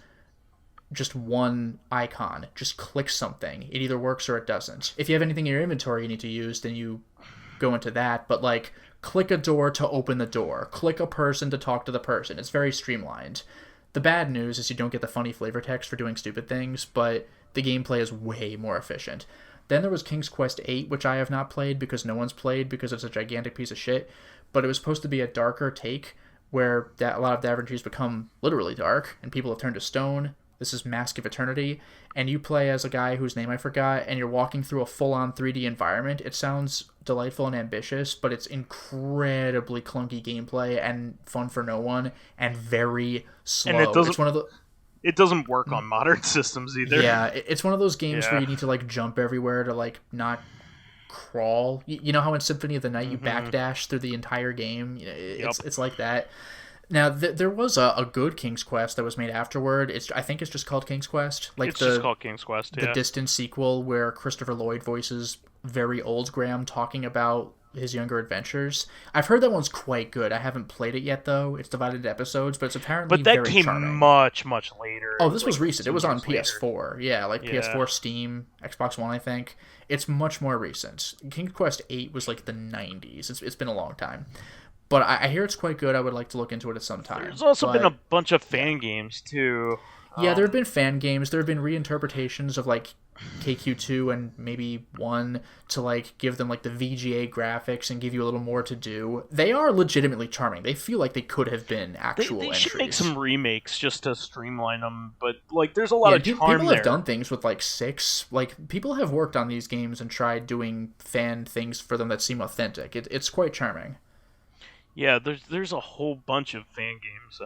just one icon. Just click something. It either works or it doesn't. If you have anything in your inventory you need to use, then you go into that, but like, click a door to open the door. Click a person to talk to the person. It's very streamlined. The bad news is you don't get the funny flavor text for doing stupid things, but the gameplay is way more efficient. Then there was King's Quest 8, which I have not played because no one's played because it's a gigantic piece of shit, but it was supposed to be a darker take where a lot of Daventries become literally dark and people have turned to stone. This is Mask of Eternity, and you play as a guy whose name I forgot, and you're walking through a full-on 3D environment. It sounds delightful and ambitious, but it's incredibly clunky gameplay and fun for no one, and very slow. And it doesn't work on modern systems either. Yeah, it's one of those games where you need to like jump everywhere to like not crawl. You know how in Symphony of the Night you backdash through the entire game? It's like that. Now, there was a good King's Quest that was made afterward. I think it's just called King's Quest. It's just called King's Quest, yeah. The distant sequel where Christopher Lloyd voices very old Graham talking about his younger adventures. I've heard that one's quite good. I haven't played it yet, though. It's divided into episodes, but it's apparently very charming. But that came much, much later. Oh, this was recent. It was on PS4. Yeah, PS4, Steam, Xbox One, I think. It's much more recent. King's Quest 8 was like the 90s. It's been a long time. But I hear it's quite good. I would like to look into it at some time. There's also been a bunch of fan games, too. Yeah, there have been fan games. There have been reinterpretations of, like, KQ2 and maybe 1 to, like, give them, like, the VGA graphics and give you a little more to do. They are legitimately charming. They feel like they could have been actual entries. They should make some remakes just to streamline them. But, like, there's a lot of charm there. People have done things with, like, 6. Like, people have worked on these games and tried doing fan things for them that seem authentic. It's quite charming. Yeah, there's a whole bunch of fan games.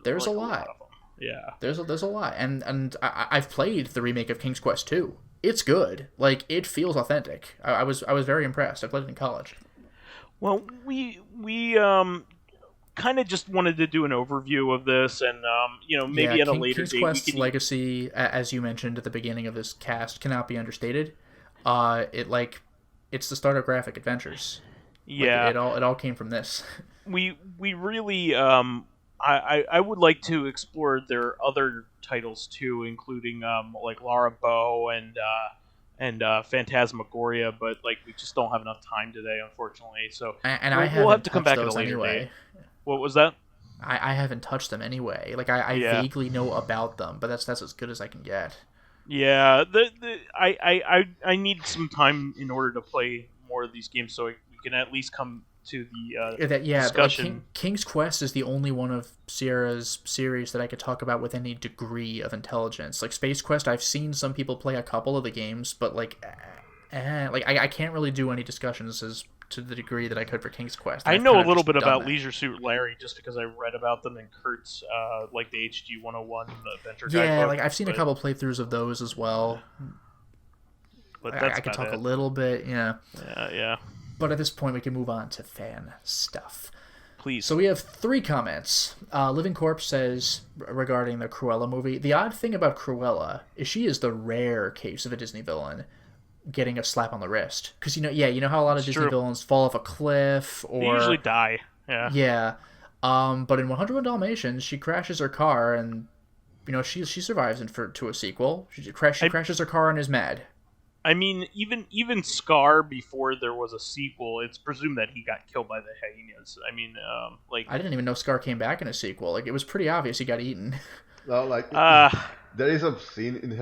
There's like a lot of them. Yeah, there's a lot, and I've played the remake of King's Quest 2. It's good. Like, it feels authentic. I was very impressed. I played it in college. Well, we kind of just wanted to do an overview of this, and maybe at a later date. King's Quest's legacy, as you mentioned at the beginning of this cast, cannot be understated. It's the start of graphic adventures. Yeah, it all came from this. We really I would like to explore their other titles too, including like Lara Bow and Phantasmagoria, but like we just don't have enough time today, unfortunately. So we'll have to come back at a later date. What was that? I haven't touched them anyway. Like I vaguely know about them, but that's as good as I can get. Yeah, I need some time in order to play more of these games so we we can at least come to the discussion. King's Quest is the only one of Sierra's series that I could talk about with any degree of intelligence. Like Space Quest, I've seen some people play a couple of the games, but I can't really do any discussions as to the degree that I could for King's Quest. I know a little bit about Leisure Suit Larry just because I read about them in Kurt's the HG 101 Adventure Guide. Yeah, I've seen a couple playthroughs of those as well. But I can talk a little bit, Yeah. But at this point, we can move on to fan stuff. Please. So we have 3 comments. Living Corpse says, regarding the Cruella movie, the odd thing about Cruella is she is the rare case of a Disney villain getting a slap on the wrist. Because, you know how a lot of Disney villains fall off a cliff or... They usually die. Yeah. Yeah. But in 101 Dalmatians, she crashes her car and, she survives to a sequel. She crashes her car and is mad. I mean, even Scar, before there was a sequel, it's presumed that he got killed by the hyenas. I mean, I didn't even know Scar came back in a sequel. It was pretty obvious he got eaten. Well, there is a scene in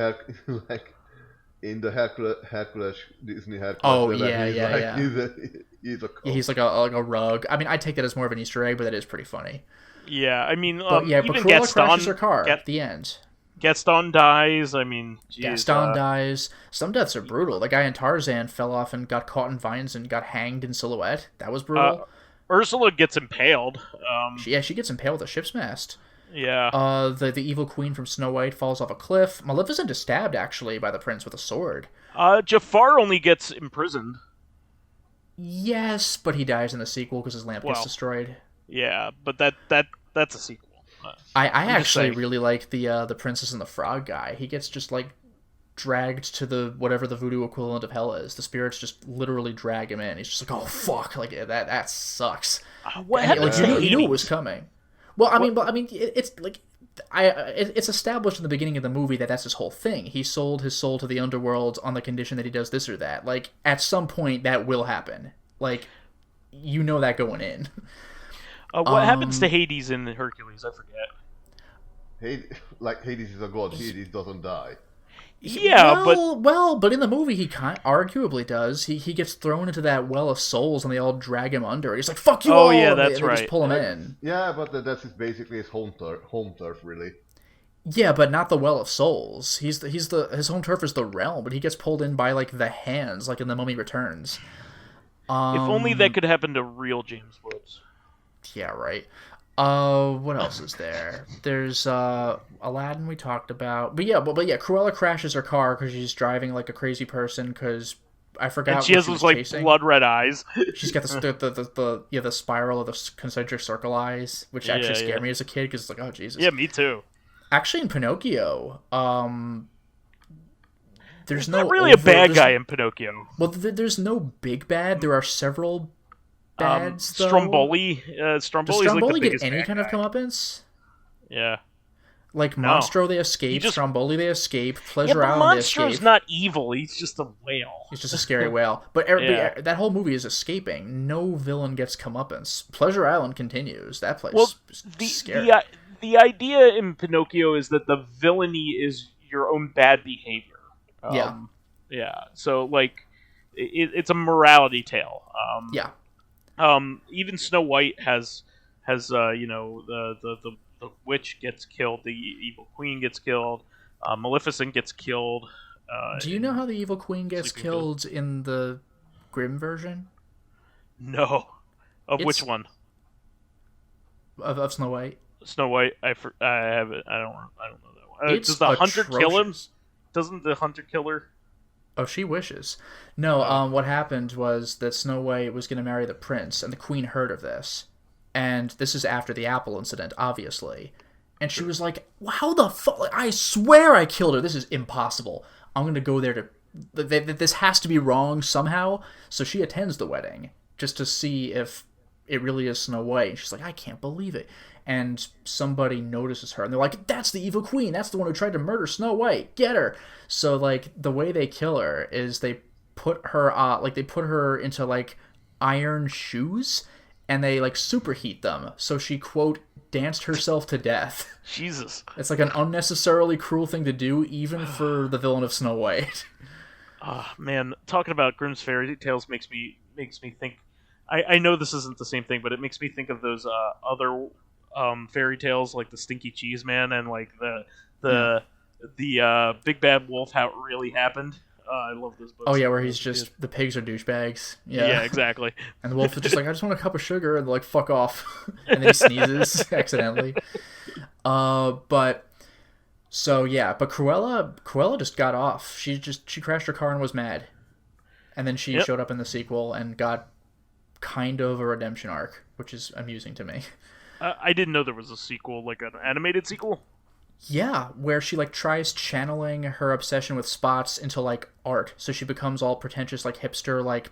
in the Hercules Disney Hercules. Oh yeah. He's like a rug. I mean, I take that as more of an Easter egg, but that is pretty funny. Yeah, I mean, but Cruella crashes her car at the end. Gaston dies. I mean, Gaston dies. Some deaths are brutal. The guy in Tarzan fell off and got caught in vines and got hanged in silhouette. That was brutal. Ursula gets impaled. She gets impaled with a ship's mast. Yeah. The evil queen from Snow White falls off a cliff. Maleficent is stabbed, actually, by the prince with a sword. Jafar only gets imprisoned. Yes, but he dies in the sequel because his lamp gets destroyed. Yeah, but that's a sequel. I actually really like the Princess and the Frog guy. He gets just dragged to whatever the voodoo equivalent of hell is. The spirits just literally drag him in. He's just like, oh fuck, that sucks. What happened? You knew it was coming. Well, I mean, it's it's established in the beginning of the movie that that's his whole thing. He sold his soul to the underworld on the condition that he does this or that. At some point that will happen. That going in. What happens to Hades in Hercules? I forget. Hades is a god. Hades doesn't die. Yeah, but in the movie he arguably does. He gets thrown into that well of souls and they all drag him under. He's like, "Fuck you!" Oh yeah, that's right. They just pull him in. Yeah, but that's basically his home turf, really. Yeah, but not the well of souls. His home turf is the realm, but he gets pulled in by the hands, in The Mummy Returns. If only that could happen to real James Woods. Yeah, right. What else is there? There's Aladdin we talked about, but Cruella crashes her car because she's driving like a crazy person. Because I forgot. And she has those blood red eyes. She's got the spiral of the concentric circle eyes, which actually scared me as a kid because it's oh Jesus. Yeah, me too. Actually, in Pinocchio, there's not really a bad guy in Pinocchio. Well, there's no big bad. There are several bads, though. Stromboli. Does Stromboli get any kind of comeuppance? Yeah. Monstro, they escape. Stromboli, they escape. Pleasure Island, they escape. Monstro's not evil. He's just a whale. He's just a scary whale. But that whole movie is escaping. No villain gets comeuppance. Pleasure Island continues. That place is scary. The idea in Pinocchio is that the villainy is your own bad behavior. Yeah. So, it's a morality tale. Even Snow White has the witch gets killed, the evil queen gets killed, Maleficent gets killed. Do you know how the evil queen gets killed in the Grimm version? No. Which one? Of Snow White. Snow White. I have it. I don't know that one. Does the hunter kill him? Doesn't the hunter kill her? Oh, she wishes. No, what happened was that Snow White was going to marry the prince, and the queen heard of this. And this is after the apple incident, obviously. And she was like, how the fuck? I swear I killed her. This is impossible. I'm going to go there to... This has to be wrong somehow. So she attends the wedding, just to see if it really is Snow White. And she's like, I can't believe it. And somebody notices her, and they're like, that's the evil queen. That's the one who tried to murder Snow White. Get her. So, the way they kill her is they put her, into, iron shoes, and they, superheat them. So she, quote, danced herself to death. Jesus. It's, an unnecessarily cruel thing to do, even for the villain of Snow White. Man, talking about Grimm's Fairy Tales makes me think I know this isn't the same thing, but it makes me think of those other fairy tales like the Stinky Cheese Man and like the Big Bad Wolf. How it really happened. I love those books. Oh yeah, where he's just the pigs are douchebags. Yeah, exactly. And the wolf is just like, I just want a cup of sugar, and they're like, fuck off, and then he sneezes accidentally. But Cruella just got off. She crashed her car and was mad, and then she showed up in the sequel and got kind of a redemption arc, which is amusing to me. I didn't know there was a sequel, like an animated sequel. Yeah, where she like tries channeling her obsession with spots into like art, so she becomes all pretentious, like hipster, like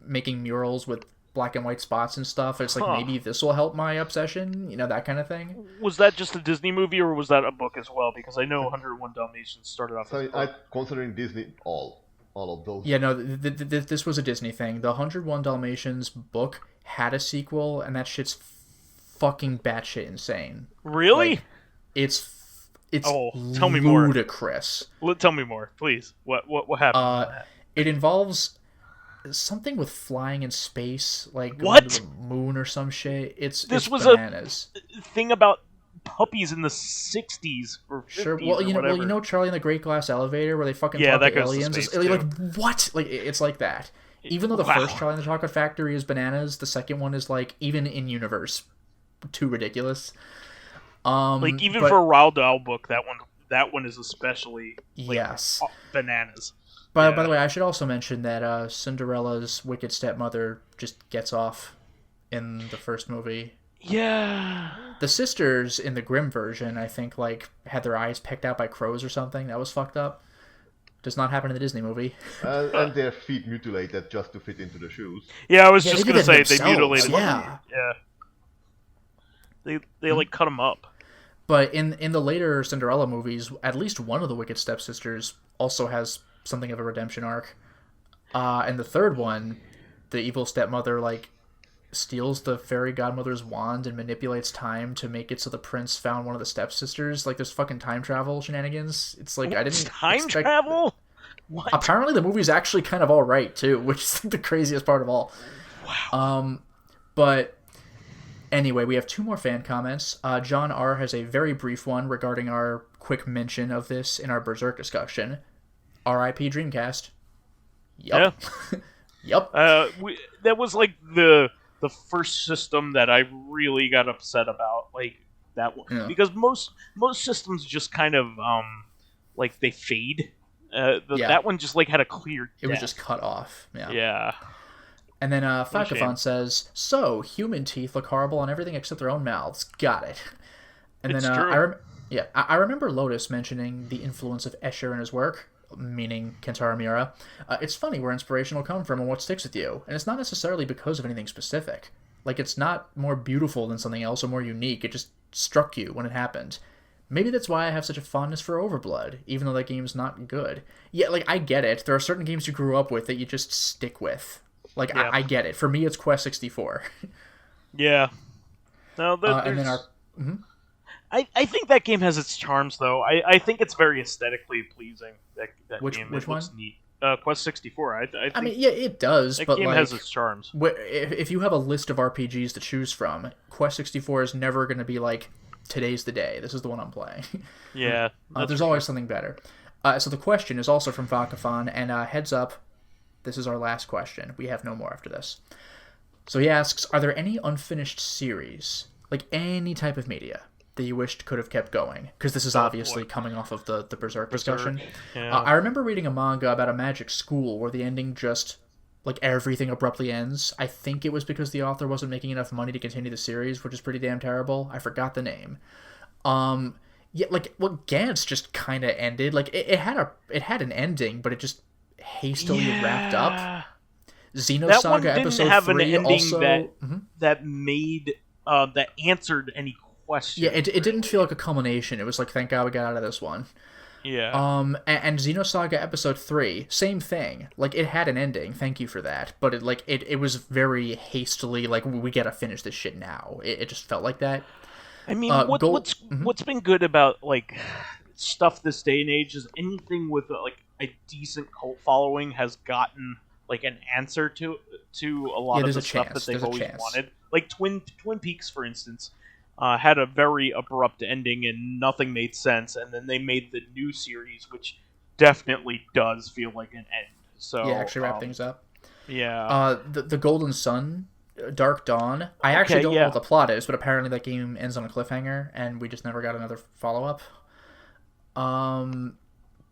making murals with black and white spots and stuff. It's like maybe this will help my obsession, that kind of thing. Was that just a Disney movie, or was that a book as well? Because I know 101 Dalmatians started off. So I'm considering Disney all of those. Yeah, no, this was a Disney thing. The 101 Dalmatians book had a sequel, and that shit's fucking batshit insane. Really? Like, it's tell me ludicrous. Tell me more, please. What happened? It involves something with flying in space, like what? The moon or some shit. It's was bananas. A thing about puppies in the 60s or 50s. Sure. Well, you know Charlie and the Great Glass Elevator, where they fucking talk to aliens. It's like what? Like it's like that. Even though the first Charlie and the Chocolate Factory is bananas, the second one is like even in universe too ridiculous. Like even for a Roald Dahl book, that one is especially bananas. By the way, I should also mention that Cinderella's wicked stepmother just gets off in the first movie. Yeah. The sisters in the Grimm version, I think, like had their eyes pecked out by crows or something. That was fucked up. Does not happen in the Disney movie. And their feet mutilated just to fit into the shoes. Yeah, I was just gonna say they mutilated. Yeah. They like cut them up. But in the later Cinderella movies, at least one of the wicked stepsisters also has something of a redemption arc. And the third one, the evil stepmother like steals the fairy godmother's wand and manipulates time to make it so the prince found one of the stepsisters. Like there's fucking time travel shenanigans. It's like I didn't expect travel. What? Apparently the movie's actually kind of all right too, which is the craziest part of all. Wow. But anyway, we have two more fan comments. John R. has a very brief one regarding our quick mention of this in our Berserk discussion. R.I.P. Dreamcast. Yup. Yeah. Yup. That was like the first system that I really got upset about. Like that one. Yeah. Because most systems just kind of like they fade. That one just like had a clear death. It was just cut off. Yeah. And then Fakafon says, so, human teeth look horrible on everything except their own mouths. Got it. And it's then true. I remember Lotus mentioning the influence of Escher in his work, meaning Kentaro Miura. It's funny where inspiration will come from and what sticks with you. And it's not necessarily because of anything specific. Like, it's not more beautiful than something else or more unique. It just struck you when it happened. Maybe that's why I have such a fondness for Overblood, even though that game's not good. Yeah, like, I get it. There are certain games you grew up with that you just stick with. Like, yeah. I get it. For me, it's Quest 64. Yeah. No, and then I think that game has its charms, though. I think it's very aesthetically pleasing. That which game. Which one? Neat. Quest 64. I mean, yeah, it does. That but game like, has its charms. If you have a list of RPGs to choose from, Quest 64 is never going to be like, today's the day. This is the one I'm playing. Yeah. There's always something better. So the question is also from Vakafon, and heads up, this is our last question. We have no more after this. So he asks, are there any unfinished series, like any type of media, that you wished could have kept going? Because this is obviously coming off of the Berserk discussion. Yeah. I remember reading a manga about a magic school where the ending just, like, everything abruptly ends. I think it was because the author wasn't making enough money to continue the series, which is pretty damn terrible. I forgot the name. Yeah, like, well, Gantz just kind of ended. Like, it had an ending, but it just hastily wrapped up. Xenosaga episode 3 also that made that answered any question. Yeah, it didn't feel like a culmination. It was like, thank God we got out of this one. Yeah. And Xenosaga episode 3, same thing. Like, it had an ending. Thank you for that. But it was very hastily like, we gotta finish this shit now. It just felt like that. I mean, what's been good about like stuff this day and age is anything with like a decent cult following has gotten like an answer to to a lot of the stuff that they've always wanted. Like Twin Peaks, for instance, had a very abrupt ending and nothing made sense, and then they made the new series, which definitely does feel like an end. So yeah, actually wrap things up. Yeah. The Golden Sun, Dark Dawn. I actually don't know what the plot is, but apparently that game ends on a cliffhanger, and we just never got another follow-up.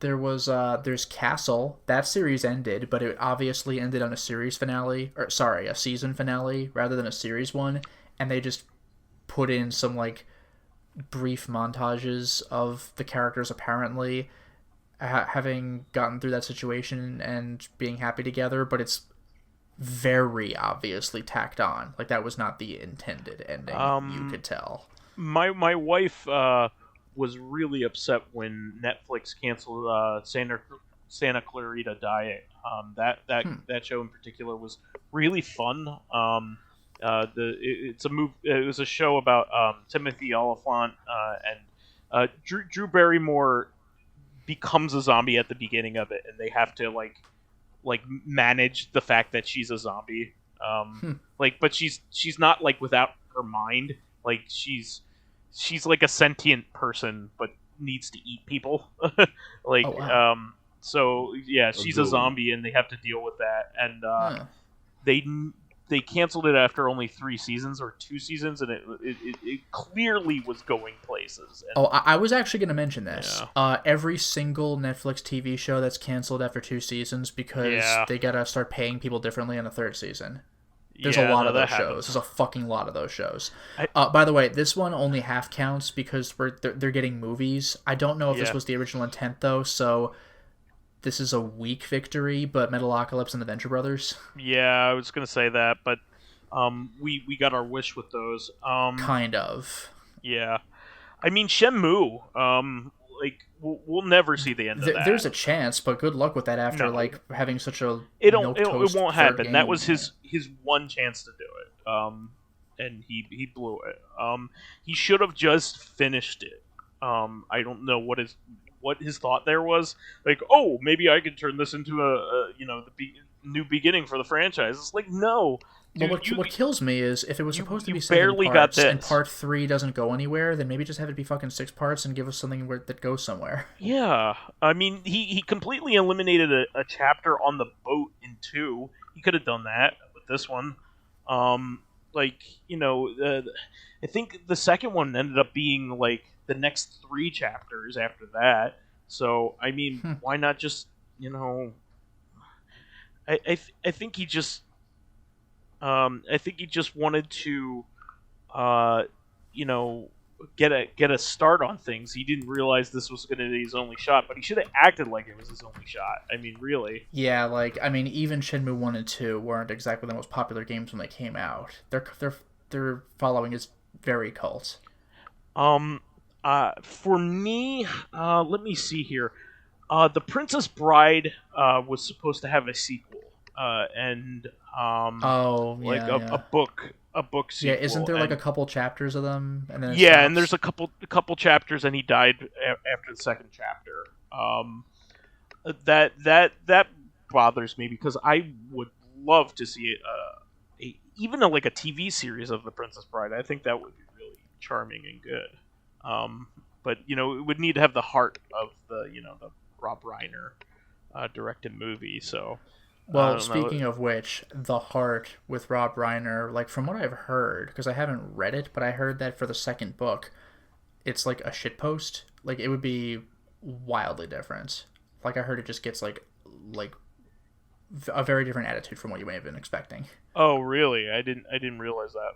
There's Castle. That series ended, but it obviously ended on a series finale, a season finale rather than a series one, and they just put in some like brief montages of the characters apparently having gotten through that situation and being happy together, but it's very obviously tacked on. Like, that was not the intended ending. You could tell. My wife was really upset when Netflix canceled Santa Clarita Diet. That show in particular was really fun. It was a show about Timothy Oliphant and Drew Barrymore becomes a zombie at the beginning of it, and they have to like manage the fact that she's a zombie. But she's not like without her mind. Like she's like a sentient person, but needs to eat people. So yeah, she's a zombie, and they have to deal with that. And they canceled it after only 3 seasons or 2 seasons, and it clearly was going places. And, I was actually going to mention this. Yeah. Every single Netflix TV show that's canceled after 2 seasons because they got to start paying people differently in the 3rd season. There's a lot of those shows. There's a fucking lot of those shows. By the way, this one only half counts because they're getting movies. I don't know if this was the original intent, though, so this is a weak victory, but Metalocalypse and the Venture Brothers. Yeah, I was going to say that, but we got our wish with those. Kind of. Yeah. I mean, Shenmue, we'll never see the end of that. There's a chance, but good luck with that after having such a it won't happen. Game. That was his one chance to do it. And he blew it. He should have just finished it. I don't know what his thought there was. Like, oh, maybe I could turn this into a new beginning for the franchise. It's like, no. Dude, what kills me is if it was supposed to be 7 parts and part 3 doesn't go anywhere, then maybe just have it be fucking 6 parts and give us something that goes somewhere. Yeah, I mean, he completely eliminated a chapter on the boat in 2. He could have done that with this one. I think the second one ended up being like the next 3 chapters after that. So I mean, why not just I think he just. I think he just wanted to, get a start on things. He didn't realize this was going to be his only shot, but he should have acted like it was his only shot. I mean, really. Yeah, even Shenmue 1 and 2 weren't exactly the most popular games when they came out. Their following is very cult. For me, let me see here. The Princess Bride was supposed to have a sequel. A book sequel. Yeah, isn't there like a couple chapters of them? And then and there's a couple chapters, and he died after the second chapter. That bothers me because I would love to see even a TV series of The Princess Bride. I think that would be really charming and good. But it would need to have the heart of the Rob Reiner directed movie. So. Well, speaking of which, The Heart with Rob Reiner, from what I've heard, because I haven't read it, but I heard that for the second book, it's like a shitpost. It would be wildly different. I heard it just gets like a very different attitude from what you may have been expecting. Oh, really? I didn't realize that.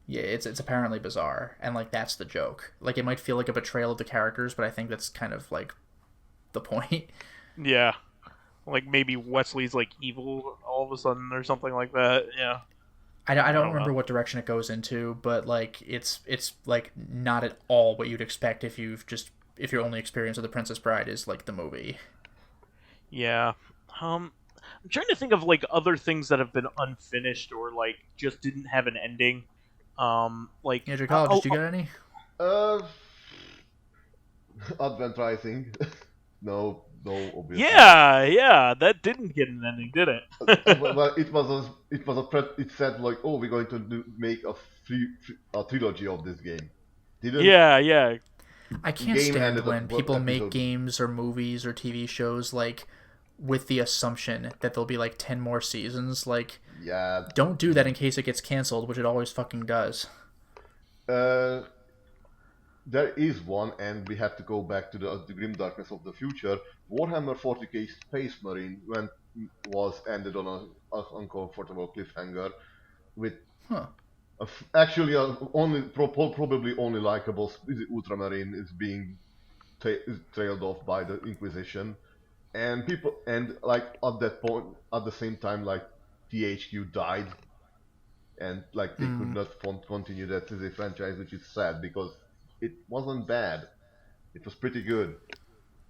Yeah, it's apparently bizarre, and that's the joke. It might feel like a betrayal of the characters, but I think that's kind of the point. Yeah. Maybe Wesley's evil all of a sudden or something like that. Yeah. I don't remember what direction it goes into, but it's not at all what you'd expect if your only experience of The Princess Bride is the movie. Yeah. I'm trying to think of other things that have been unfinished or just didn't have an ending. Dracologist, you got any? Advent Rising. No. though. Obviously. Yeah, that didn't get an ending, did it? Well, it said like, oh, we're going to make a trilogy of this game. Yeah. I can't stand when people make games or movies or TV shows like with the assumption that there'll be like 10 more seasons. Like, don't do that in case it gets canceled, which it always fucking does. There is one, and we have to go back to the grim darkness of the future. Warhammer 40k Space Marine was ended on an uncomfortable cliffhanger with actually probably only likable Ultramarine is being trailed off by the Inquisition, and like at that point, at the same time, like THQ died, and like they could not continue that as a franchise, which is sad because it wasn't bad. It was pretty good.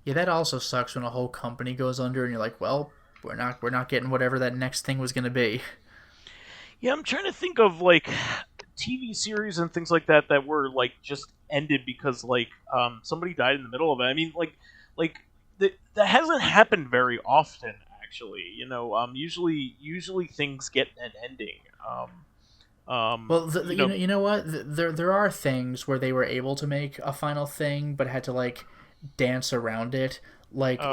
Yeah, that also sucks when a whole company goes under and you're like, well, we're not getting whatever that next thing was going to be. Yeah, I'm trying to think of like TV series and things like that were like just ended because like somebody died in the middle of it. I mean, that hasn't happened very often, actually. Usually things get an ending. Well, you know what? There are things where they were able to make a final thing, but had to like dance around it. Bones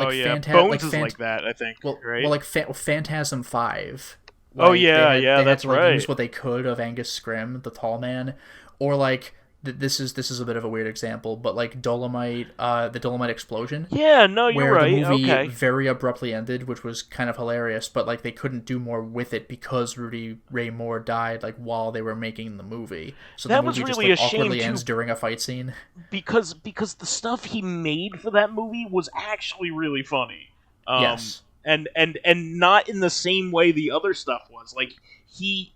is like that, I think. Well, right? Well, like Phantasm 5. Like, they that's had to, right. Use what they could of Angus Scrim, the tall man, or like this is a bit of a weird example, but like Dolomite, the Dolomite explosion. Yeah, no, you're where right. The movie okay. very abruptly ended, which was kind of hilarious, but like they couldn't do more with it because Rudy Ray Moore died like while they were making the movie. So that the movie was really just like, awkwardly too, ends during a fight scene. Because the stuff he made for that movie was actually really funny. Yes. And not in the same way the other stuff was. Like he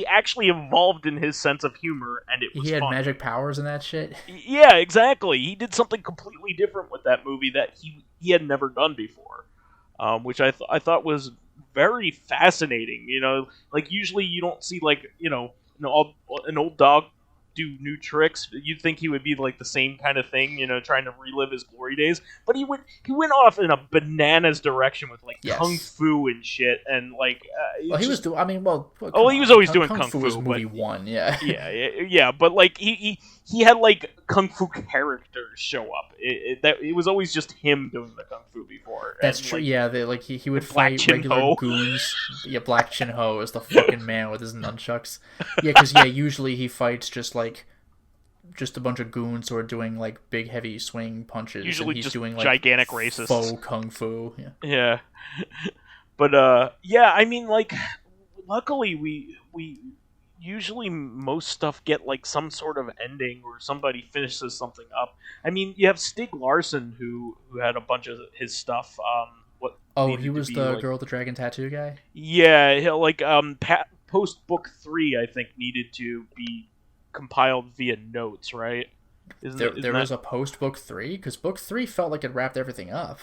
actually evolved in his sense of humor, and it was He had funny. magic powers and that shit. Yeah, exactly. He did something completely different with that movie that he had never done before, which I thought was very fascinating. Like usually you don't see like an old dog do new tricks. You'd think he would be like the same kind of thing, trying to relive his glory days. But he went off in a bananas direction with like kung fu and shit, and like. He was doing. I mean, well. He was always doing kung fu. Was movie one, yeah. yeah. But like he had like kung fu characters show up. It was always just him doing the kung fu before. That's true. Like, he would fight regular goons. Yeah, Black Chin Ho is the fucking man with his nunchucks. Yeah, because usually he fights just a bunch of goons who are doing like big heavy swing punches. Usually and he's just doing like gigantic racists. Faux kung fu. Yeah. But I mean, like, luckily we usually most stuff get like some sort of ending or somebody finishes something up. I mean, you have Stig Larsson who had a bunch of his stuff. He was the girl with the dragon tattoo guy. Yeah, like post book 3, I think needed to be compiled via notes, right? There was a post book 3 because book 3 felt like it wrapped everything up.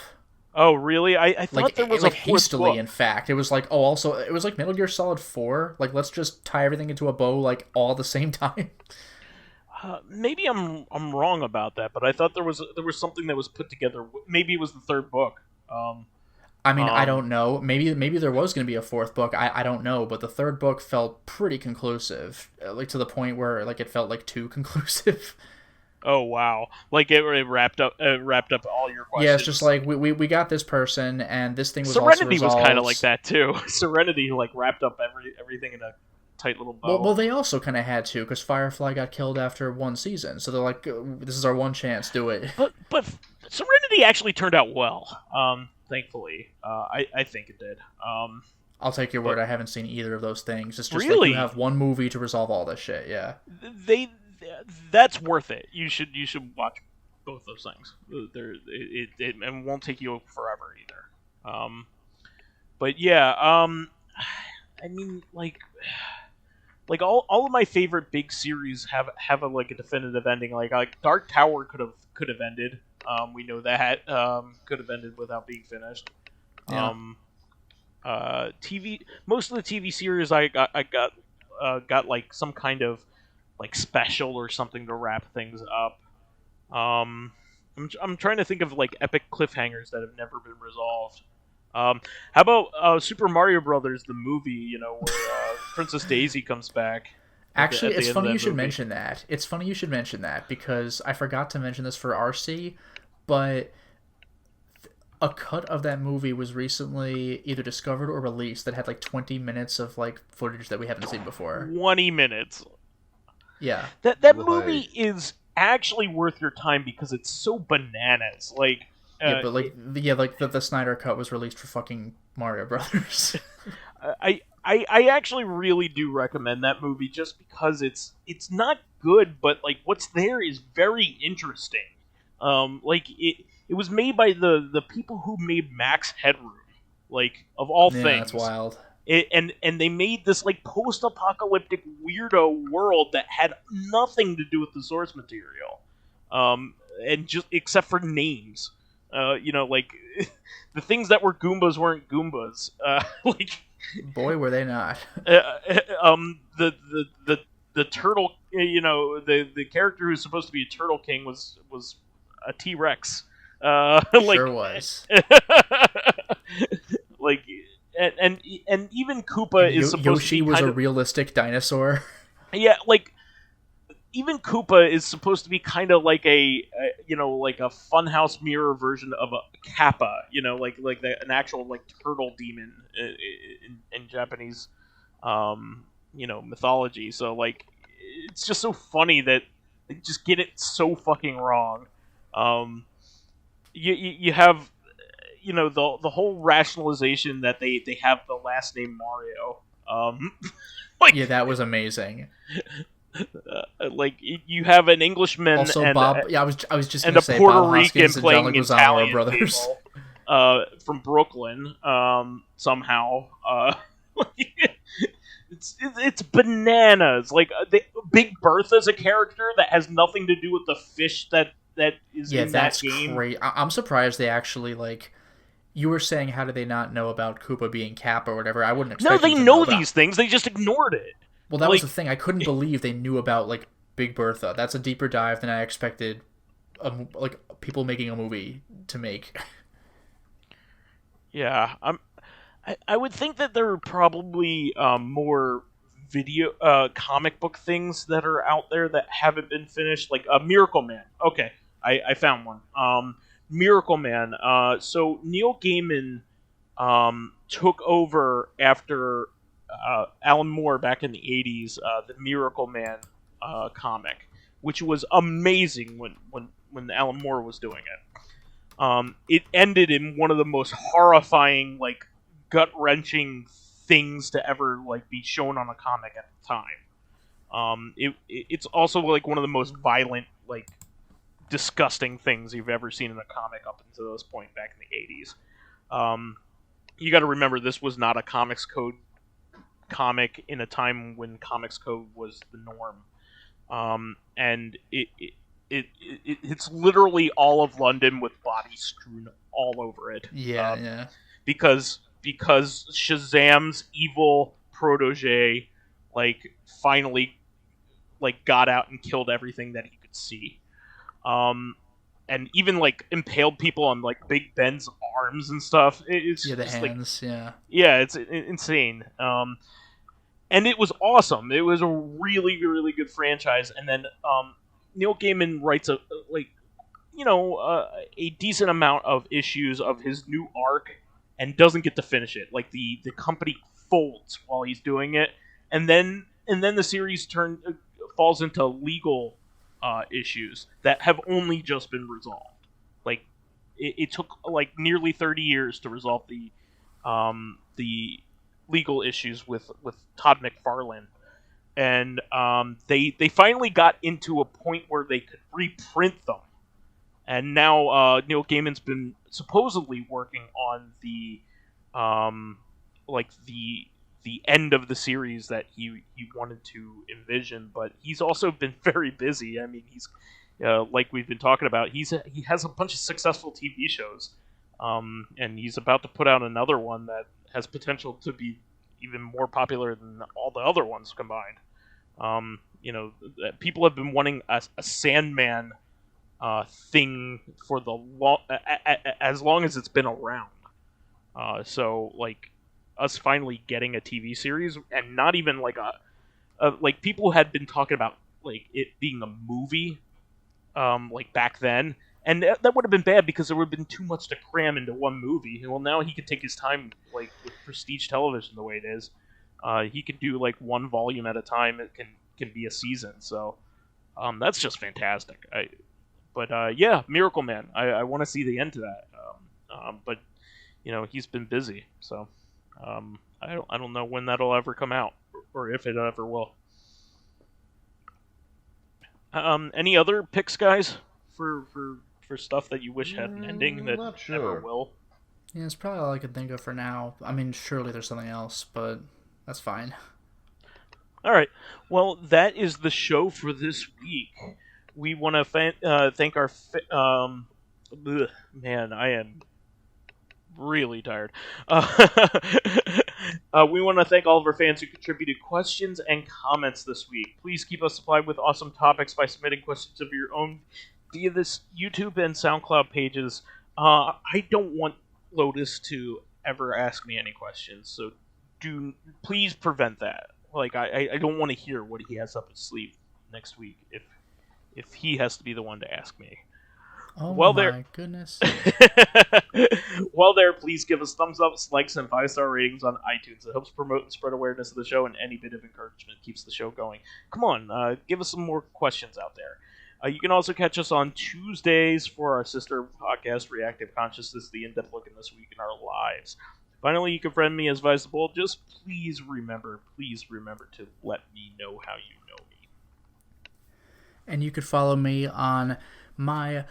Oh, really? I thought there was like a hastily. book. In fact, it was like also it was like Metal Gear Solid 4. Like let's just tie everything into a bow like all at the same time. Maybe I'm wrong about that, but I thought there was something that was put together. Maybe it was the 3rd book. I mean, I don't know. Maybe there was going to be a 4th book. I don't know, but the 3rd book felt pretty conclusive, like to the point where like it felt like too conclusive. Oh wow! Like it wrapped up all your questions. Yeah, it's just like we got this person, and this thing was Serenity also was kind of like that too. Serenity like wrapped up everything in a tight little bow. Well, they also kind of had to because Firefly got killed after 1 season, so they're like, this is our one chance, do it. But Serenity actually turned out well. Thankfully, I think it did. I'll take your word. I haven't seen either of those things. It's just really? like you have one movie to resolve all this shit. Yeah. That's worth it. You should watch both those things. It won't take you forever either. But yeah, I mean, like all of my favorite big series have a definitive ending. Like Dark Tower could have ended. We know that could have ended without being finished. Yeah. Most of the TV series I got like some kind of like special or something to wrap things up. I'm trying to think of like epic cliffhangers that have never been resolved. How about Super Mario Brothers, the movie? You know, where Princess Daisy comes back. Actually, it's funny you should mention that. It's funny you should mention that because I forgot to mention this for RC, but a cut of that movie was recently either discovered or released that had like 20 minutes of like footage that we haven't seen before. 20 minutes. Yeah. That movie is actually worth your time because it's so bananas. Like yeah, but like the Snyder cut was released for fucking Mario Brothers. I actually really do recommend that movie just because it's not good, but like what's there is very interesting. Like it was made by the people who made Max Headroom, like of all things. That's wild. And they made this like post-apocalyptic weirdo world that had nothing to do with the source material, and just except for names. You know, like the things that were Goombas weren't Goombas. Like, boy, were they not. The turtle, you know, the character who's supposed to be a Turtle King was a T-Rex. Sure was. Like, and even Koopa is supposed Yoshi to be was a realistic dinosaur. Yeah, like even Koopa is supposed to be kind of like a you know, like a funhouse mirror version of a Kappa, you know, like an actual like turtle demon in Japanese you know, mythology. So like it's just so funny that they just get it so fucking wrong. You have, you know, the whole rationalization that they have the last name Mario. Like, yeah, that was amazing. Like you have an Englishman, also and Bob. Yeah, I was just and gonna a say Puerto Bob Rican Hoskins playing and John Italian brothers. people, from Brooklyn. Somehow, it's bananas. Like Big Bertha's a character that has nothing to do with the fish that is in that game. Yeah, that's great. I'm surprised they actually like. You were saying, how do they not know about Koopa being Cap or whatever? I wouldn't expect. No, they know these things. They just ignored it. Well, that was the thing. I couldn't believe they knew about like Big Bertha. That's a deeper dive than I expected. Like people making a movie to make. Yeah, I would think that there are probably more video comic book things that are out there that haven't been finished, like Miracle Man. Okay, I found one. Miracle Man. So Neil Gaiman took over after Alan Moore back in the 80s, the Miracle Man comic, which was amazing when Alan Moore was doing it. It ended in one of the most horrifying, like, gut-wrenching things to ever like be shown on a comic at the time. It's also like one of the most violent, like, disgusting things you've ever seen in a comic up until this point back in the 80s. You got to remember, this was not a Comics Code comic in a time when Comics Code was the norm, and it's literally all of London with bodies strewn all over it. Yeah. Because Shazam's evil protege, like, finally, like, got out and killed everything that he could see. And even like impaled people on like Big Ben's arms and stuff. It's the just hands, like, it's insane. And it was awesome. It was a really, really good franchise. And then Neil Gaiman writes a decent amount of issues of his new arc and doesn't get to finish it. Like the company folds while he's doing it, and then the series falls into legal issues that have only just been resolved. Like it took like nearly 30 years to resolve the legal issues with Todd McFarlane, and they finally got into a point where they could reprint them, and now Neil Gaiman's been supposedly working on the end of the series that he wanted to envision, but he's also been very busy. I mean, he's like we've been talking about, he has a bunch of successful TV shows, and he's about to put out another one that has potential to be even more popular than all the other ones combined. People have been wanting a Sandman thing for the as long as it's been around. So like us finally getting a TV series, and not even like like people had been talking about like it being a movie, like back then, and that would have been bad because there would have been too much to cram into one movie. Well, now he could take his time, like with prestige television the way it is. He could do like one volume at a time. It can be a season. So that's just fantastic. But yeah, Miracle Man. I want to see the end to that. But you know, he's been busy, so I don't know when that'll ever come out, or if it ever will. Any other picks, guys, for stuff that you wish had an ending that never will? Yeah, it's probably all I could think of for now. I mean, surely there's something else, but that's fine. All right. Well, that is the show for this week. We want to thank our... man, I am really tired. We want to thank all of our fans who contributed questions and comments this week. Please keep us supplied with awesome topics by submitting questions of your own via this YouTube and SoundCloud pages. I don't want Lotus to ever ask me any questions, so please prevent that. Like, I don't want to hear what he has up his sleeve next week if he has to be the one to ask me. Oh my goodness. While there, please give us thumbs up, likes, and 5-star ratings on iTunes. It helps promote and spread awareness of the show, and any bit of encouragement keeps the show going. Come on, give us some more questions out there. You can also catch us on Tuesdays for our sister podcast, Reactive Consciousness, the in-depth look in this week in our lives. Finally, you can friend me as vysethebold. Just please remember to let me know how you know me. And you could follow me on my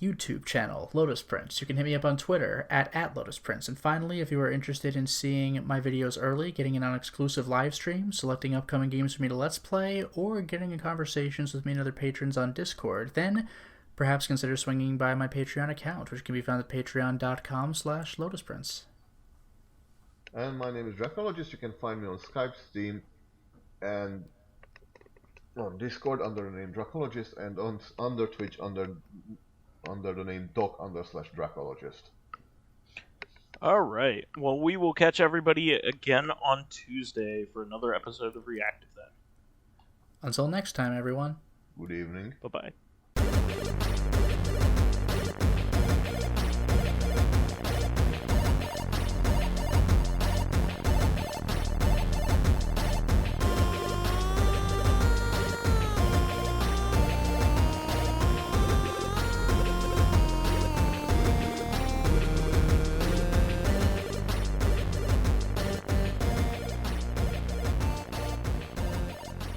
YouTube channel, Lotus Prince. You can hit me up on Twitter at Lotus Prince. And finally, if you are interested in seeing my videos early, getting in on exclusive live streams, selecting upcoming games for me to Let's Play, or getting in conversations with me and other patrons on Discord, then perhaps consider swinging by my Patreon account, which can be found at patreon.com/LotusPrince. And my name is Dracologist. You can find me on Skype, Steam, and on Discord under the name Dracologist, and under Twitch under the name doc_Dracologist. All right. Well, we will catch everybody again on Tuesday for another episode of Reactive then. Until next time, everyone. Good evening. Bye-bye.